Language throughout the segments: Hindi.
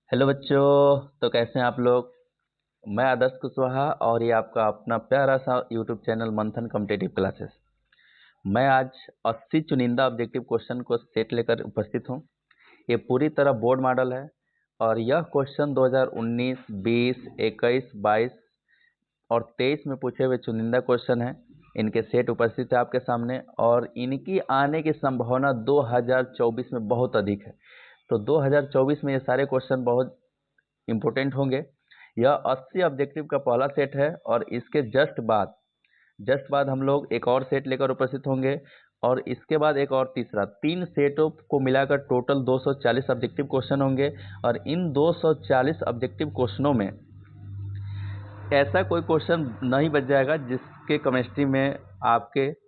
हेलो बच्चों। तो कैसे हैं आप लोग। मैं आदर्श कुशवाहा और ये आपका अपना प्यारा सा यूट्यूब चैनल मंथन कॉम्पिटिटिव क्लासेस। मैं आज 80 चुनिंदा ऑब्जेक्टिव क्वेश्चन को सेट लेकर उपस्थित हूँ। ये पूरी तरह बोर्ड मॉडल है और यह क्वेश्चन 2019, 20, 21, 22 और 23 में पूछे हुए चुनिंदा क्वेश्चन है। इनके सेट उपस्थित है आपके सामने और इनकी आने की संभावना 2024 में बहुत अधिक है। तो 2024 में ये सारे क्वेश्चन बहुत इंपोर्टेंट होंगे। यह 80 ऑब्जेक्टिव का पहला सेट है और इसके जस्ट बाद हम लोग एक और सेट लेकर उपस्थित होंगे और इसके बाद एक और तीसरा। 3 सेटों को मिलाकर टोटल 240 ऑब्जेक्टिव क्वेश्चन होंगे और इन 240 ऑब्जेक्टिव क्वेश्चनों में ऐसा कोई क्वेश्चन नहीं बच जाएगा जिसके केमिस्ट्री में आपके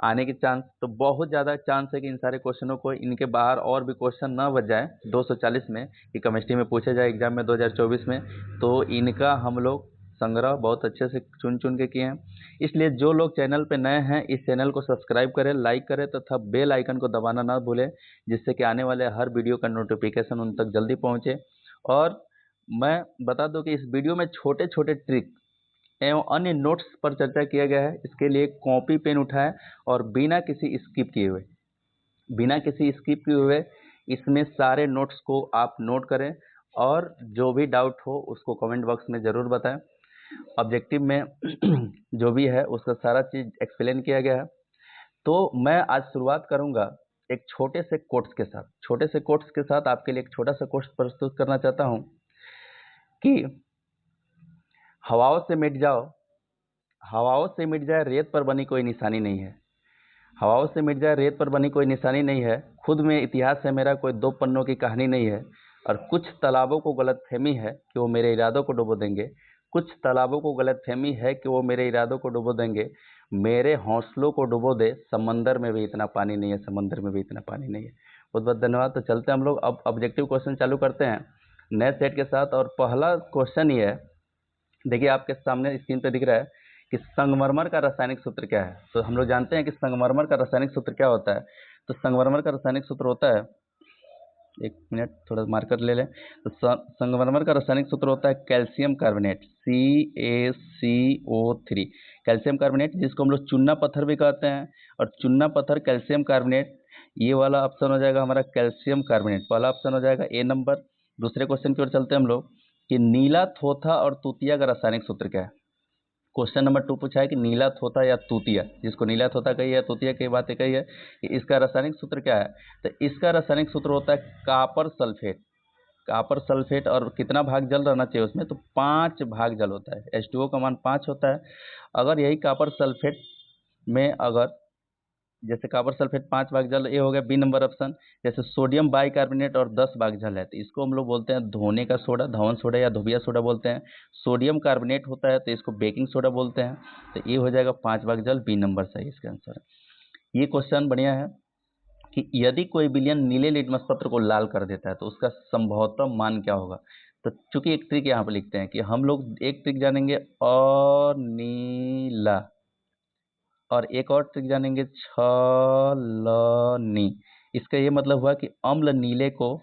आने की चांस, तो बहुत ज़्यादा चांस है कि इन सारे क्वेश्चनों को इनके बाहर और भी क्वेश्चन ना बच जाए 240 में कि केमिस्ट्री में पूछे जाए एग्जाम में 2024 में। तो इनका हम लोग संग्रह बहुत अच्छे से चुन चुन के किए हैं। इसलिए जो लोग चैनल पे नए हैं इस चैनल को सब्सक्राइब करें, लाइक करें तथा बेल आइकन को दबाना ना भूलें, जिससे कि आने वाले हर वीडियो का नोटिफिकेशन उन तक जल्दी पहुँचे। और मैं बता दूं कि इस वीडियो में छोटे छोटे ट्रिक एवं अन्य नोट्स पर चर्चा किया गया है। इसके लिए कॉपी पेन उठाएं और बिना किसी स्किप किए हुए इसमें सारे नोट्स को आप नोट करें और जो भी डाउट हो उसको कमेंट बॉक्स में ज़रूर बताएं। ऑब्जेक्टिव में जो भी है उसका सारा चीज़ एक्सप्लेन किया गया है। तो मैं आज शुरुआत करूंगा एक छोटे से कोट्स के साथ आपके लिए एक छोटा सा कोट्स प्रस्तुत करना चाहता हूं कि हवाओं से मिट जाए रेत पर बनी कोई निशानी नहीं है। हवाओं से मिट जाए रेत पर बनी कोई निशानी नहीं है। खुद में इतिहास है मेरा, कोई 2 पन्नों की कहानी नहीं है। और कुछ तालाबों को गलतफहमी है कि वो मेरे इरादों को डुबो देंगे। कुछ तालाबों को गलतफहमी है कि वो मेरे इरादों को डुबो देंगे। मेरे हौसलों को डुबो दे, समंदर में भी इतना पानी नहीं है, समंदर में भी इतना पानी नहीं है। बहुत बहुत धन्यवाद। तो चलते हैं हम लोग अब ऑब्जेक्टिव क्वेश्चन चालू करते हैं नए सेट के साथ। और पहला क्वेश्चन ये है, देखिए आपके सामने स्क्रीन पे दिख रहा है कि संगमरमर का रासायनिक सूत्र क्या है। तो हम लोग जानते हैं कि संगमरमर का रासायनिक सूत्र क्या होता है। तो संगमरमर का रासायनिक सूत्र होता है, एक मिनट थोड़ा मार्कर ले लें। तो संगमरमर का रासायनिक सूत्र होता है calcium carbonate, CaCO3। Calcium carbonate जिसको हम लोग चूना पत्थर भी कहते हैं, और चूना पत्थर कैल्शियम कार्बोनेट, ये वाला ऑप्शन हो जाएगा हमारा कैल्शियम कार्बोनेट, पहला ऑप्शन हो जाएगा ए नंबर। दूसरे क्वेश्चन की ओर चलते हैं हम लोग कि नीला थोथा और तूतिया का रासायनिक सूत्र क्या है। क्वेश्चन नंबर 2 पूछा है कि नीला थोथा या तूतिया, जिसको नीला थोथा कही है, तूतिया की बात कही है, कि इसका रासायनिक सूत्र क्या है। तो इसका रासायनिक सूत्र होता है कापर सल्फेट। और कितना भाग जल रहना चाहिए उसमें, तो 5 भाग जल होता है। H2O का मान 5 होता है। अगर यही कापर सल्फेट में अगर जैसे कापर सल्फेट 5 भाग जल, ये हो गया बी नंबर ऑप्शन। जैसे सोडियम बाइकार्बोनेट और 10 भाग जल है तो इसको हम लोग बोलते हैं धोने का सोडा, धवन सोडा या धोबिया सोडा बोलते हैं। सोडियम कार्बोनेट होता है तो इसको बेकिंग सोडा बोलते हैं। तो ये हो जाएगा 5 भाग जल, बी नंबर सही इसका आंसर है। ये क्वेश्चन बढ़िया है कि यदि कोई विलयन नीले लिटमस पत्र को लाल कर देता है तो उसका संभवतः मान क्या होगा। तो चूंकि एक ट्रिक यहाँ पर लिखते हैं कि हम लोग एक ट्रिक जानेंगे अनीला, और एक और ट्रिक जानेंगे छलनी। इसका ये मतलब हुआ कि अम्ल नीले को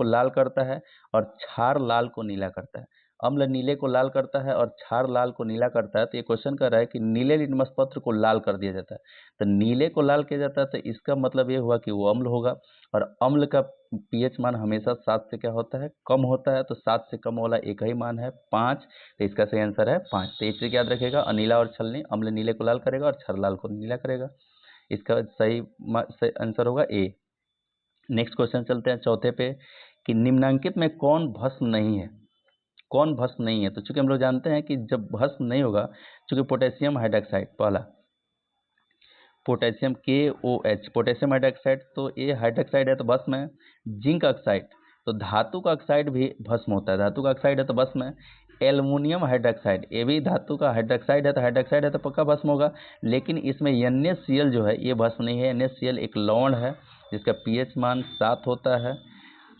लाल करता है और क्षार लाल को नीला करता है। अम्ल नीले को लाल करता है और क्षार लाल को नीला करता है। तो ये क्वेश्चन कर रहा है कि नीले लिटमस पत्र को लाल कर दिया जाता है, तो नीले को लाल किया जाता है, तो इसका मतलब ये हुआ कि वो अम्ल होगा। और अम्ल का पीएच मान हमेशा 7 से क्या होता है, कम होता है। तो 7 से कम वाला एक ही मान है 5। तो इसका सही आंसर है 5। तो ये ट्रिक याद रखेगा, अनीला और छलनी, अम्ल नीले को लाल करेगा और क्षार लाल को नीला करेगा। इसका सही आंसर होगा ए। नेक्स्ट क्वेश्चन चलते हैं चौथे पे कि निम्नांकित में कौन भस्म नहीं है। तो चूंकि हम लोग जानते हैं कि जब भस्म नहीं होगा, चूंकि पोटेशियम हाइड्रोक्साइड पहला, पोटेशियम KOH, पोटेशियम हाइड्रोक्साइड, तो ये हाइड्रोक्साइड है तो भस्म है। जिंक ऑक्साइड, तो धातु का ऑक्साइड भी भस्म होता है, धातु का ऑक्साइड है तो भस्म है। एल्युमिनियम हाइड्रोक्साइड, ये भी धातु का हाइड्रोक्साइड है तो पक्का भस्म होगा। लेकिन इसमें NaCl जो है ये भस्म नहीं है। NaCl एक लवण है जिसका pH मान 7 होता है,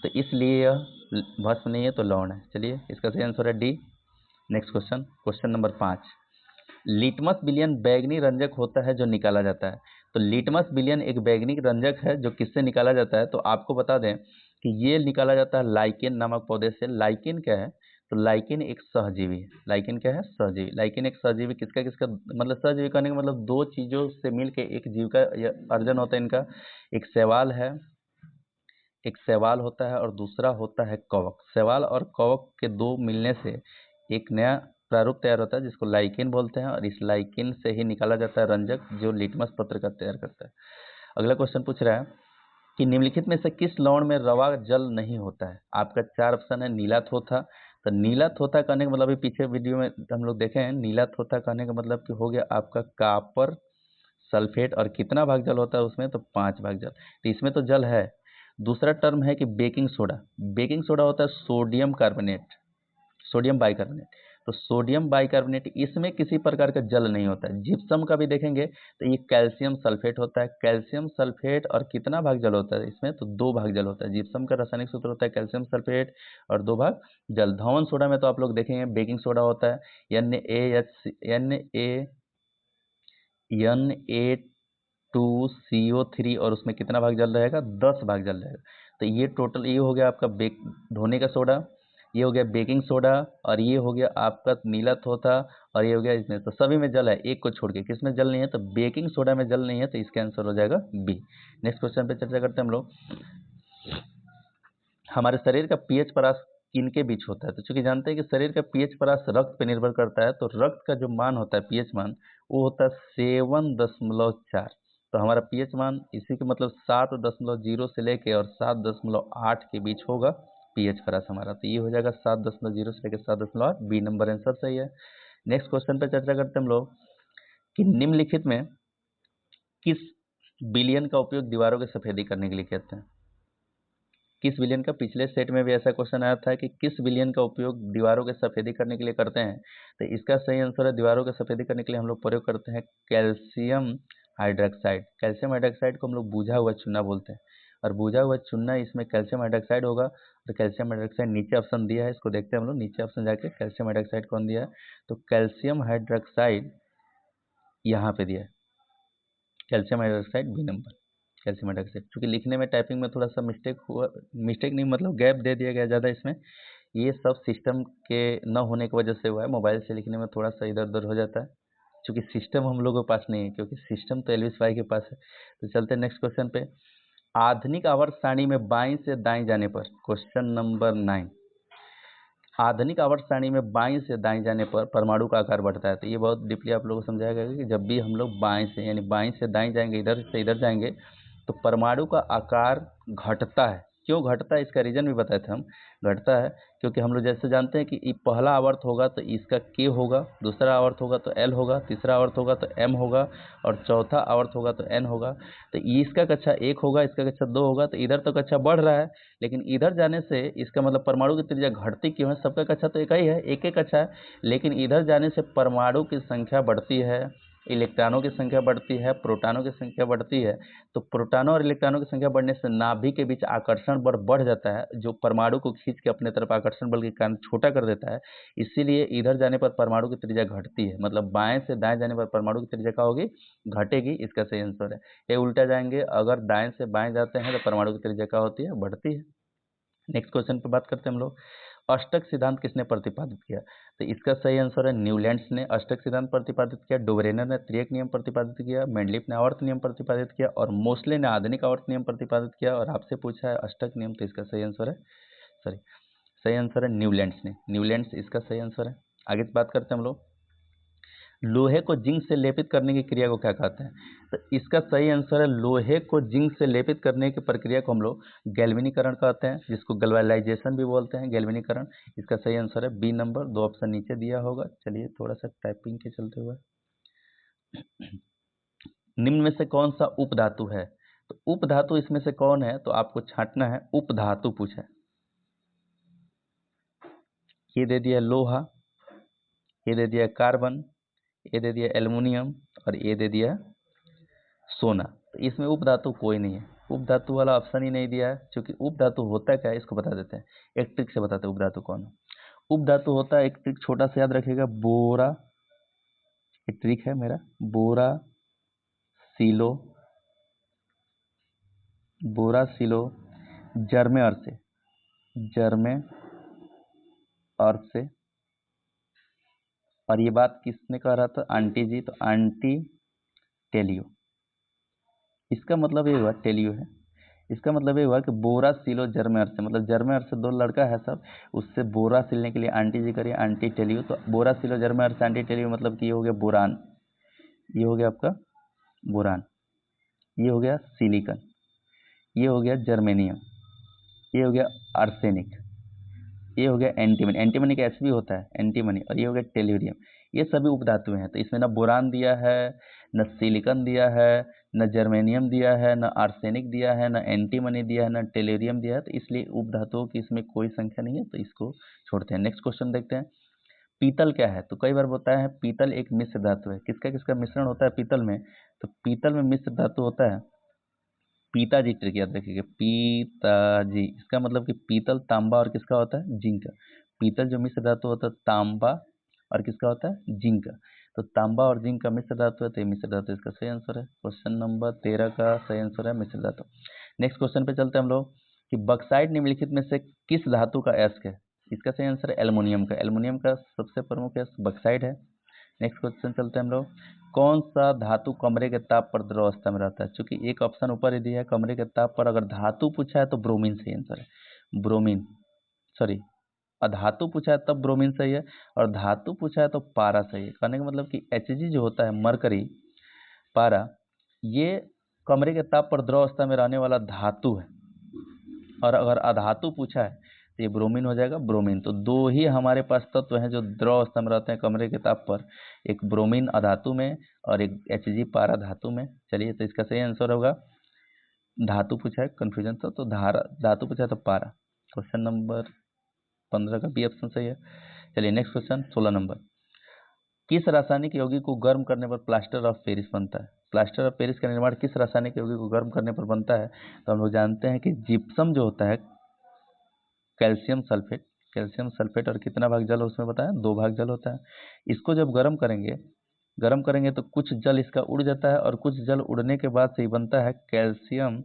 तो इसलिए यह भस्म नहीं है तो लवण है। चलिए इसका सही आंसर है D. Next question number 5, litmus विलयन बैंगनी रंजक होता है जो निकाला जाता है। तो लिटमस विलयन एक बैंगनी रंजक है जो किससे निकाला जाता है। तो आपको बता दें कि ये निकाला जाता है लाइकेन नामक पौधे से। लाइकेन क्या है? तो लाइकेन एक सहजीवी है। लाइकेन क्या है? सहजीवी। लाइकेन एक सहजीवी किसका किसका मतलब सहजीवी कहने का मतलब दो चीजों से मिलके एक जीव का अर्जन होता है इनका। एक शैवाल है, एक शैवाल होता है और दूसरा होता है कवक। शैवाल और कवक के दो मिलने से एक नया प्रारूप तैयार होता है जिसको लाइकेन बोलते हैं, और इस लाइकेन से ही निकाला जाता है रंजक जो लिटमस पत्र का तैयार करता है। अगला क्वेश्चन पूछ रहा है कि निम्नलिखित में से किस लवण में रवा जल नहीं होता है? आपका चार ऑप्शन है। नीला थोथा, तो नीला थोथा कहने का मतलब अभी पीछे वीडियो में हम लोग देखे हैं। नीला थोथा कहने का मतलब कि हो गया आपका कापर सल्फेट, और कितना भाग जल होता है उसमें? तो 5 भाग जल। तो इसमें तो जल है। दूसरा टर्म है कि बेकिंग सोडा। बेकिंग सोडा होता है सोडियम कार्बोनेट, सोडियम बाइकार्बोनेट। तो सोडियम बाइकार्बोनेट इसमें किसी प्रकार का जल नहीं होता है। जिप्सम का भी देखेंगे तो ये कैल्शियम सल्फेट होता है। कैल्शियम सल्फेट और कितना भाग जल होता है इसमें? तो 2 भाग जल होता है। जिप्सम का रासायनिक सूत्र होता है कैल्शियम सल्फेट और 2 भाग जल। धवन सोडा में तो आप लोग देखेंगे बेकिंग सोडा होता है Na2CO3, और उसमें कितना भाग जल रहेगा? 10 भाग जल रहेगा। तो ये टोटल ये हो गया आपका धोने का सोडा, ये हो गया बेकिंग सोडा, और ये हो गया आपका नीला थोथा, और ये हो गया इसमें। तो सभी में जल है, एक को छोड़ के। किसमें जल नहीं है? तो बेकिंग सोडा में जल नहीं है, तो इसका आंसर हो जाएगा बी। नेक्स्ट क्वेश्चन पे चर्चा करते हैं हम लोग। हमारे शरीर का पीएच परास किनके बीच होता है? तो चूंकि जानते हैं कि शरीर का पीएच परास रक्त पे निर्भर करता है, तो रक्त का जो मान होता है पीएच मान वो होता है 7.4। तो हमारा पीएच मान इसी के मतलब 7.0 से लेके और 7.8 के बीच होगा पीएच परास हमारा। तो ये हो जाएगा 7.0 से लेकर 7.8। बी नंबर आंसर सही है। नेक्स्ट क्वेश्चन पे चर्चा करते हैं हम लोग कि निम्नलिखित में किस विलयन का उपयोग दीवारों की सफेदी करने के लिए कहते हैं? किस विलयन का? पिछले सेट में भी ऐसा क्वेश्चन आया था कि किस विलयन का उपयोग दीवारों की सफेदी करने के लिए करते हैं? तो इसका सही आंसर है दीवारों की सफेदी करने के लिए हम लोग प्रयोग करते हैं कैल्शियम हाइड्रोक्साइड। कैल्शियम हाइड्रोक्साइड को हम लोग बुझा हुआ चूना बोलते हैं, और बुझा हुआ चूना इसमें कैल्शियम हाइड्रोक्साइड होगा। तो कैल्शियम हाइड्रोक्साइड नीचे ऑप्शन दिया है, इसको देखते हैं हम लोग। नीचे ऑप्शन जाके कैल्शियम हाइड्रोक्साइड कौन दिया है? तो कैल्शियम हाइड्रोक्साइड यहाँ पे दिया है, calcium hydroxide B number. Calcium hydroxide चूंकि लिखने में टाइपिंग में थोड़ा सा मिस्टेक हुआ, मिस्टेक नहीं मतलब गैप दे दिया गया ज़्यादा इसमें। ये सब सिस्टम के न होने की वजह से हुआ है। मोबाइल से लिखने में थोड़ा सा इधर उधर हो जाता है, क्योंकि सिस्टम हम लोगों के पास नहीं है, क्योंकि सिस्टम तो एलविस भाई के पास है। तो चलते हैं नेक्स्ट क्वेश्चन पे। आधुनिक आवर्त सारणी में बाईं से दाईं जाने पर, क्वेश्चन नंबर 9, आधुनिक आवर्त सारणी में बाईं से दाईं जाने पर परमाणु का आकार बढ़ता है। तो ये बहुत डीपली आप लोगों को समझाया गया कि जब भी हम लोग बाएं से यानी बाईं से दाईं जाएंगे, इधर से इधर जाएंगे, तो परमाणु का आकार घटता है। क्यों घटता है इसका रीजन भी बताए थे हम। घटता है क्योंकि हम लोग जैसे जानते हैं कि ये पहला आवर्त होगा तो इसका के होगा, दूसरा आवर्त होगा तो एल होगा, तीसरा आवर्त होगा तो एम होगा, और चौथा आवर्त होगा तो एन होगा। तो इसका कक्षा 1 होगा, इसका कक्षा 2 होगा। तो इधर तो कक्षा बढ़ रहा है, लेकिन इधर जाने से इसका मतलब परमाणु की त्रिज्या घटती क्यों है? सबका कक्षा तो एक ही है, एक एक कक्षा है, लेकिन इधर जाने से परमाणु की संख्या बढ़ती है, इलेक्ट्रॉनों की संख्या बढ़ती है, प्रोटॉनों की संख्या बढ़ती है। तो प्रोटॉनों और इलेक्ट्रॉनों की संख्या बढ़ने से नाभिक के बीच आकर्षण बल बढ़ जाता है, जो परमाणु को खींच के अपने तरफ आकर्षण बल के कारण छोटा कर देता है। इसीलिए इधर जाने पर परमाणु की त्रिज्या घटती है, मतलब बाएं से दाएं जाने पर परमाणु की त्रिज्या क्या होगी? घटेगी। इसका सही आंसर है। ये उल्टा जाएंगे, अगर दाएं से बाएं जाते हैं तो परमाणु की त्रिज्या क्या होती है? बढ़ती है। नेक्स्ट क्वेश्चन पर बात करते हैं हम लोग। अष्टक सिद्धांत किसने प्रतिपादित किया? तो इसका सही आंसर है न्यूलैंड्स ने अष्टक सिद्धांत प्रतिपादित किया, डोबरेनर ने त्रिएक नियम प्रतिपादित किया, मेंडलीफ ने आवर्त नियम प्रतिपादित किया, और मोस्ले ने आधुनिक आवर्त नियम प्रतिपादित किया। और आपसे पूछा है अष्टक नियम, तो इसका सही आंसर है सही आंसर है न्यूलैंड्स ने। न्यूलैंड्स इसका सही आंसर है। आगे बात करते हैं हम लोग, लोहे को जिंक से लेपित करने की क्रिया को क्या कहते हैं? तो इसका सही आंसर है लोहे को जिंक से लेपित करने की प्रक्रिया को हम लोग गैल्वेनीकरण कहते हैं, जिसको गैल्वेनाइजेशन भी बोलते हैं, गैल्वेनीकरण। इसका सही आंसर है बी नंबर। 2 ऑप्शन नीचे दिया होगा। चलिए थोड़ा सा टाइपिंग के चलते हुए, निम्न में से कौन सा उपधातु है? तो उपधातु इसमें से कौन है? तो आपको छांटना है। उपधातु पूछा है, ये दे दिया लोहा, ये दे दिया कार्बन, ये दे दिया एल्युमिनियम, और ये दे दिया सोना। तो इसमें उपधातु कोई नहीं है, उपधातु वाला ऑप्शन ही नहीं दिया है। क्योंकि उपधातु होता क्या है इसको बता देते हैं, एक ट्रिक से बताते हैं उपधातु कौन है। उपधातु होता है, एक ट्रिक छोटा सा याद रखिएगा, बोरा, एक ट्रिक है मेरा, बोरा सिलो, बोरा सिलो, जर्मे अर्थ से, जर्मे अर्थ से। और ये बात किसने कह रहा था? आंटी जी। तो आंटी टेलियो। इसका मतलब ये हुआ, टेलियो है, इसका मतलब ये हुआ कि बोरा सिलो जर्मे अर्थ से, मतलब जर्मे अर्थ से दो लड़का है सब, उससे बोरा सिलने के लिए आंटी जी करिए, आंटी टेलियो। तो बोरा सिलो जर्मे अर्थ से आंटी टेलियो, मतलब कि ये हो गया बोरान, ये हो गया आपका बोरान, ये हो गया सिलिकन, ये हो गया जर्मेनियम, ये हो गया आर्सेनिक, ये हो गया एंटीमनी। एंटीमनी का ऐसे भी होता है एंटीमनी। और ये हो गया टेल्यूरियम। ये सभी उपधातु हैं। तो इसमें न बोरान दिया है, न सिलिकन दिया है, न जर्मेनियम दिया है, न आर्सेनिक दिया है, न एंटीमनी दिया है, न टेल्यूरियम दिया है। तो इसलिए उपधातुओं की इसमें कोई संख्या नहीं है, तो इसको छोड़ते हैं। नेक्स्ट क्वेश्चन देखते हैं। पीतल क्या है? तो कई बार बताया है पीतल एक मिश्र धातु है। किसका किसका मिश्रण होता है पीतल में? तो पीतल में मिश्र धातु होता है पीताजी। ट्रिक याद रखिएगा, पीताजी। इसका मतलब कि पीतल, तांबा और किसका होता है? जिंक का। पीतल जो मिश्र धातु होता है तांबा और किसका होता है? जिंक का। तो तांबा और जिंक का मिश्र धातु है, तो ये मिश्र धातु इसका सही आंसर है। क्वेश्चन नंबर 13 का सही आंसर है मिश्र धातु। नेक्स्ट क्वेश्चन पे चलते हैं हम लोग कि बक्साइट निम्नलिखित में से किस धातु का अयस्क है? इसका सही आंसर है एल्युमिनियम का। एल्युमिनियम का सबसे प्रमुख अयस्क बक्साइट है। नेक्स्ट क्वेश्चन चलते हैं हम लोग, कौन सा धातु कमरे के ताप पर द्रव अवस्था में रहता है? चूंकि एक ऑप्शन ऊपर ही दिया है कमरे के ताप पर, अगर धातु पूछा है तो ब्रोमीन सही आंसर है। ब्रोमीन, सॉरी, अधातु पूछा है तब ब्रोमीन सही है, और धातु पूछा है तो पारा सही है। कहने का मतलब कि Hg जो होता है, मरकरी, पारा, ये कमरे के ताप पर द्रव अवस्था में रहने वाला धातु है। और अगर अधातु पूछा है तो ये ब्रोमीन हो जाएगा, ब्रोमीन। तो दो ही हमारे पास तत्व हैं जो द्रव अवस्था में रहते हैं कमरे के ताप पर, एक ब्रोमीन अधातु में और एक Hg पारा धातु में। चलिए, तो इसका सही आंसर होगा, धातु पूछा है, कंफ्यूजन था तो धातु पूछा है तो पारा। क्वेश्चन नंबर 15 का बी ऑप्शन सही है। चलिए नेक्स्ट क्वेश्चन 16 नंबर, किस रासायनिक यौगिक को गर्म करने पर प्लास्टर ऑफ पेरिस बनता है? प्लास्टर ऑफ पेरिस का निर्माण किस रासायनिक यौगिक को गर्म करने पर बनता है? तो हम लोग जानते हैं कि जिप्सम जो होता है, कैल्शियम सल्फेट, कैल्शियम सल्फेट, और कितना भाग जल उसमें बताया? 2 भाग जल होता है। इसको जब गर्म करेंगे तो कुछ जल इसका उड़ जाता है, और कुछ जल उड़ने के बाद से ही बनता है कैल्शियम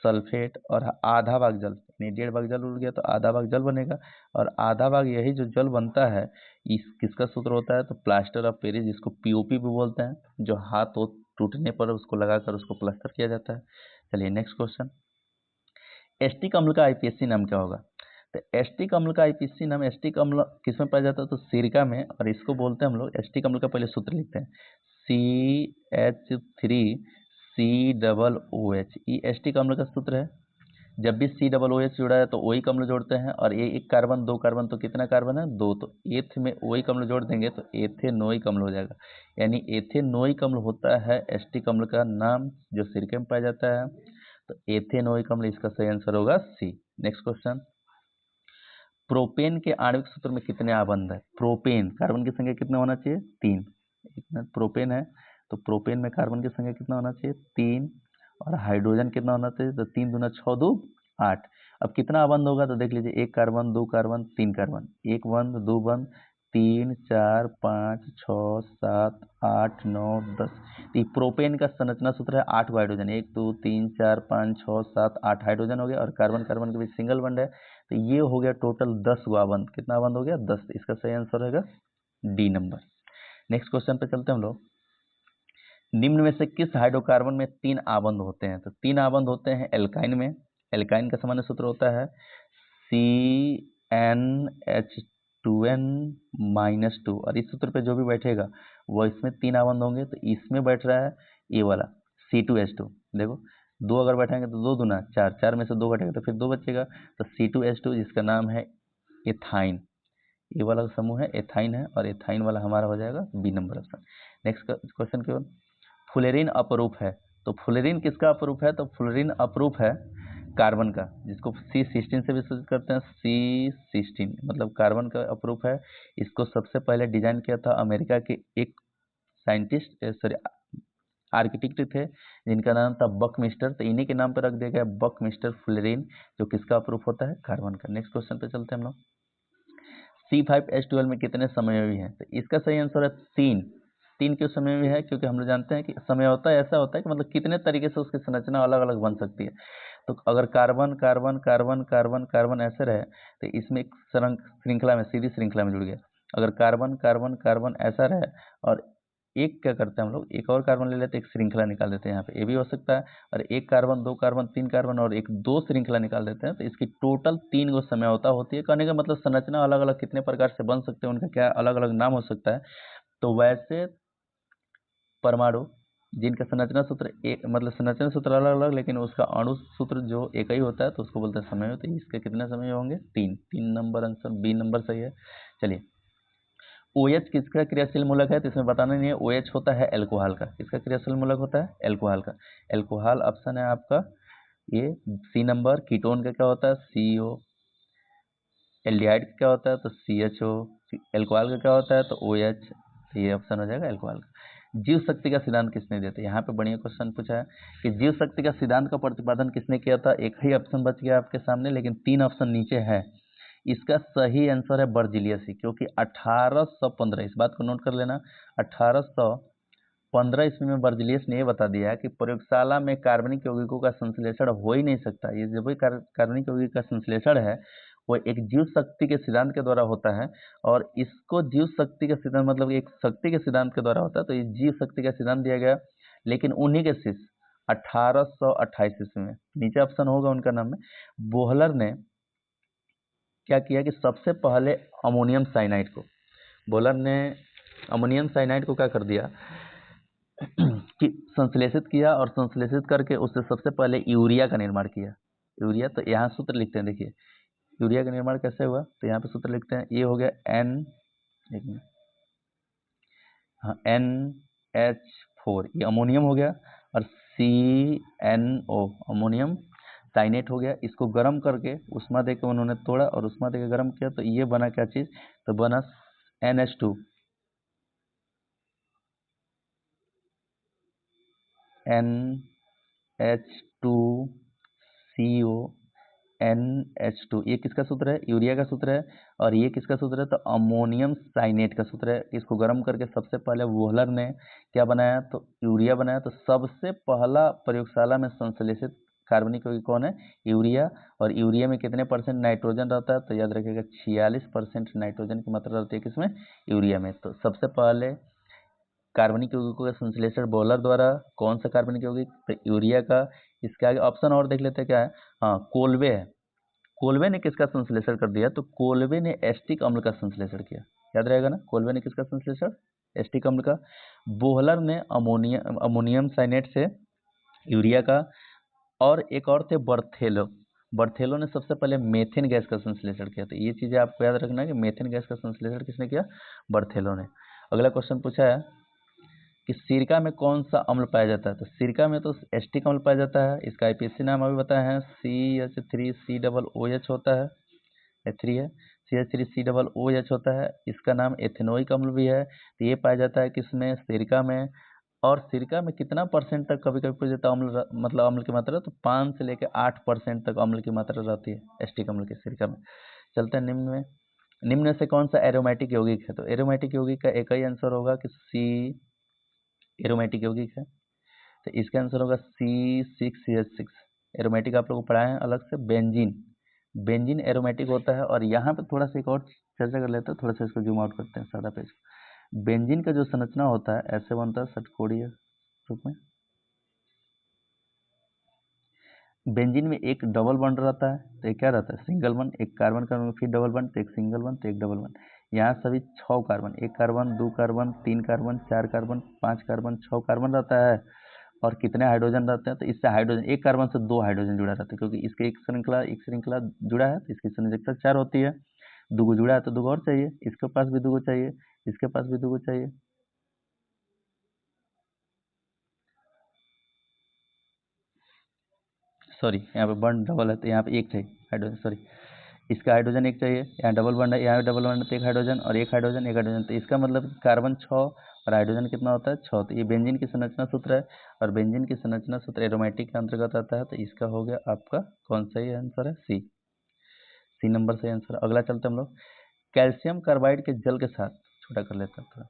सल्फेट, और आधा भाग जल, यानी 1.5 भाग जल उड़ गया तो आधा भाग जल बनेगा, और आधा भाग यही जो जल बनता है, इस किसका सूत्र होता है? तो प्लास्टर ऑफ पेरिस, जिसको पीओपी भी बोलते हैं, जो हाथ हो टूटने पर उसको लगाकर उसको प्लास्टर किया जाता है। चलिए नेक्स्ट क्वेश्चन, एस्टिक अम्ल का आईपीएससी नाम क्या होगा? तो एस्टिक अम्ल का आईपीएससी नाम, एस्टिक अम्ल किसमें पाया जाता है? तो सिरका में, और इसको बोलते हैं हम लोग, एस्टिक अम्ल का पहले सूत्र लिखते हैं, CH3COOH, ये एस्टिक अम्ल का सूत्र है। जब भी COOH जुड़ा है तो ओइक अम्ल जोड़ते हैं, और ये एक कार्बन, 2 कार्बन, तो कितना कार्बन है? 2, तो एथ में ओइक अम्ल जोड़ देंगे तो एथेनोइक अम्ल हो जाएगा, यानी एथेनोइक अम्ल होता है एस्टिक अम्ल का नाम, जो सिरके में पाया जाता है। तो एथेनोइक अम्ल, इसका सही आंसर होगा सी। नेक्स्ट क्वेश्चन, प्रोपेन के आणविक सूत्र में कितने आबंध है? प्रोपेन, कार्बन की संख्या कितना होना चाहिए? 3। इतना प्रोपेन है तो प्रोपेन में कार्बन की संख्या कितना होना चाहिए? 3। और हाइड्रोजन कितना होना चाहिए? तो 3 दूना 6, 2 8। अब कितना आबंध होगा? तो देख लीजिए, 1 कार्बन, 2 कार्बन, 3 कार्बन, 1 बंध, 2 बंध, 3 4 5 6 7 8 9 10। तो प्रोपेन का संरचना सूत्र है 8 हाइड्रोजन, 1 2 3 4 5 6 7 8 हाइड्रोजन हो गया, और कार्बन कार्बन के बीच सिंगल बंड है, तो ये हो गया टोटल 10 गो आबंध। कितना आबंध हो गया? 10। इसका सही आंसर रहेगा डी नंबर। नेक्स्ट क्वेश्चन पे चलते हैं हम लोग, निम्न में से किस हाइड्रोकार्बन में 3 आबंध होते हैं? तो 3 आबंध होते हैं एल्काइन में। एल्काइन का सामान्य सूत्र होता है CnH2n-2, और इस सूत्र पे जो भी बैठेगा वो इसमें 3 आबंध होंगे। तो इसमें बैठ रहा है ये वाला C2H2, देखो 2 अगर बैठाएंगे तो 2 दूना 4, 4 में से 2 घटेगा तो फिर 2 बचेगा, तो C2H2 जिसका नाम है एथाइन, ये वाला समूह है एथाइन है, और एथाइन वाला हमारा हो जाएगा B number option. Next question केवल, फुलेरिन अपरूप है, तो फुलेरिन किसका अपरूप है? तो फुलेरिन अपरूप है कार्बन का, जिसको C16 से भी सूचित करते हैं, C16 मतलब कार्बन का अपरूप है। इसको सबसे पहले डिजाइन किया था अमेरिका के एक साइंटिस्ट, सॉरी आर्किटेक्ट थे, जिनका नाम था बकमिस्टर, तो इन्हीं के नाम पर रख दिया गया बकमिस्टर फुलेरिन, जो किसका अपरूप होता है? कार्बन का। नेक्स्ट क्वेश्चन पे चलते हैं हम लोग, C5H12 में कितने समयोही हैं? तो इसका सही आंसर है 3। 3 क्यों समय में है, क्योंकि हम लोग जानते हैं कि समय होता है ऐसा होता है कि मतलब कितने तरीके से उसकी संरचना अलग अलग बन सकती है। तो अगर carbon carbon carbon carbon carbon ऐसे रहे तो इसमें एक श्रृंखला में, सीधी श्रृंखला में जुड़ गया। अगर कार्बन कार्बन कार्बन ऐसा रहे और एक क्या करते हैं हम लोग, एक और कार्बन ले लेते हैं, एक श्रृंखला निकाल देते हैं यहाँ पे, ये भी हो सकता है। और एक कार्बन, दो कार्बन, तीन कार्बन और एक दो श्रृंखला निकाल देते हैं, तो इसकी टोटल 3 गो समझौता होती है। कहने का मतलब संरचना अलग अलग कितने प्रकार से बन सकते हैं, उनका क्या अलग अलग नाम हो सकता है। तो वैसे परमाणु जिनका संरचना सूत्र एक, मतलब संरचना सूत्र अलग अलग लेकिन उसका अणु सूत्र जो एक ही होता है, तो उसको बोलते हैं समझौते। तो इसके कितने समय होंगे, 3। 3 नंबर आंसर, बी नंबर सही है। चलिए, OH किसका क्रियाशील मूलक है, तो इसमें बताना नहीं है। OH होता है एल्कोहल का। किसका क्रियाशील मूलक होता है, एल्कोहल का। एल्कोहल ऑप्शन है आपका ये सी नंबर। कीटोन का क्या होता है, CO। एल्डिहाइड का क्या होता है, तो CHO। एल्कोहल का क्या होता है, तो OH। तो ये ऑप्शन हो जाएगा एल्कोहल का। जीव शक्ति का सिद्धांत किसने दिया था, यहाँ पे बढ़िया क्वेश्चन पूछा है कि जीव शक्ति का सिद्धांत का प्रतिपादन किसने किया था। एक ही ऑप्शन बच गया आपके सामने, लेकिन 3 ऑप्शन नीचे है। इसका सही आंसर है बर्जिलियस ही, क्योंकि 1815, इस बात को नोट कर लेना, 1815 ईस्वी में बर्जिलियस ने ये बता दिया कि प्रयोगशाला में कार्बनिक यौगिकों का संश्लेषण हो ही नहीं सकता। ये जो भी कार्बनिक यौगिक का संश्लेषण है वो एक जीव शक्ति के सिद्धांत के द्वारा होता है। और इसको जीव शक्ति के सिद्धांत मतलब एक शक्ति के सिद्धांत के द्वारा होता है, तो ये जीव शक्ति का सिद्धांत दिया गया। लेकिन उन्हीं के शिष्य 1828 ईस्वी में, नीचे ऑप्शन होगा उनका नाम में, बोहलर ने क्या किया कि सबसे पहले अमोनियम साइनाइड को, बोहलर ने अमोनियम साइनाइड को क्या कर दिया कि संश्लेषित किया, और संश्लेषित करके उससे सबसे पहले यूरिया का निर्माण किया। यूरिया, तो यहाँ सूत्र लिखते हैं, देखिए यूरिया का निर्माण कैसे हुआ, तो यहाँ पे सूत्र लिखते हैं। ये हो गया NH4, ये अमोनियम हो गया, और CNO अमोनियम साइनेट हो गया। इसको गर्म करके उष्मा देके उन्होंने तोड़ा और उष्मा देके गर्म किया, तो ये बना क्या चीज, तो बना NH2। NH2CO NH2, ये किसका सूत्र है, यूरिया का सूत्र है। और ये किसका सूत्र है, तो अमोनियम साइनेट का सूत्र है। इसको गर्म करके सबसे पहले वोहलर ने क्या बनाया, तो यूरिया बनाया। तो सबसे पहला प्रयोगशाला में संश्लेषित कार्बनिक यौगिक कौन है, यूरिया। और यूरिया में कितने % नाइट्रोजन रहता है, तो याद रखिएगा 46% नाइट्रोजन की मात्रा रहती है किसमें, यूरिया में। तो सबसे पहले कार्बनिक यौगिकों का संश्लेषण बोलर द्वारा, कौन सा कार्बनिक यौगिक, तो यूरिया का। इसके आगे ऑप्शन और देख लेते हैं क्या है, हाँ कोल्वे है। कोल्वे ने किसका संश्लेषण कर दिया, तो कोल्वे ने एस्टिक अम्ल का संश्लेषण किया। याद रहेगा ना, कोल्वे ने किसका संश्लेषण, एस्टिक अम्ल का। बोहलर ने अमोनियम साइनेट से यूरिया का। और एक और थे बर्थेलो, बर्थेलो ने सबसे पहले मेथेन गैस का संश्लेषण किया। तो ये चीजें आपको याद रखना है कि मेथेन गैस का संश्लेषण किसने किया, बर्थेलो ने। अगला क्वेश्चन पूछा है कि सिरका में कौन सा अम्ल पाया जाता है, तो सिरका में तो एस्टिक अम्ल पाया जाता है। इसका IPSC नाम अभी बताया है, CH3COOH होता है, H3 है, CH3COOH होता है। इसका नाम एथेनोइक अम्ल भी है। तो ये पाया जाता है किसमें, सिरका में। और सिरका में कितना % तक कभी कभी पाया जाता है अम्ल, मतलब अम्ल की मात्रा, तो 5 से लेकर 8% तक अम्ल की मात्रा रहती है एस्टिक अम्ल की सिरका में। चलते हैं निम्न में। निम्न से कौन सा एरोमेटिक यौगिक है, तो एरोमेटिक यौगिक का एक ही आंसर होगा कि C एरोमेटिक यौगिक है। तो इसका आंसर होगा C6CH6। एरोमेटिक आप लोगों को पढ़ाए हैं अलग से, बेंजीन। बेंजीन एरोमेटिक होता है। और यहाँ पे थोड़ा सा एक और चर्चा कर लेते हैं, थोड़ा सा इसको जूम आउट करते हैं सादा पेज। बेंजीन का जो संरचना होता है ऐसे बनता है षटकोणीय रूप में। बेंजीन में एक डबल बॉन्ड रहता है, तो ये क्या रहता है, सिंगल बॉन्ड। एक कार्बन कार्बन फिर डबल बॉन्ड, तो एक सिंगल बॉन्ड, तो एक डबल बॉन्ड। यहाँ सभी 6 carbon, 1 carbon, 2 carbon, 3 carbon, 4 carbon, 5 carbon, 6 carbon रहता है। और कितने हाइड्रोजन रहते हैं, तो इससे हाइड्रोजन, एक कार्बन से 2 हाइड्रोजन जुड़ा रहता है, क्योंकि इसके एक श्रृंखला जुड़ा है, तो इसकी संयोजकता 4 होती है। दुगो जुड़ा है तो दुगो और चाहिए, इसके पास भी दुगो चाहिए, इसके पास भी दुगो चाहिए। सॉरी, यहाँ पे बॉन्ड डबल है तो यहाँ पे एक चाहिए हाइड्रोजन, सॉरी, इसका हाइड्रोजन एक चाहिए। यहाँ डबल बॉन्ड है, यहाँ डबल बॉन्ड है, तो एक हाइड्रोजन और एक हाइड्रोजन, एक हाइड्रोजन। तो इसका मतलब कार्बन 6 और हाइड्रोजन कितना होता है, 6। तो ये बेंजीन की संरचना सूत्र है। और बेंजीन की संरचना सूत्र एरोमेटिक के अंतर्गत आता है। तो इसका हो गया आपका कौन सा ही आंसर है, सी नंबर सही आंसर। अगला चलते हम लोग, कैल्शियम कार्बाइड के जल के साथ, छोटा कर लेते हैं थोड़ा,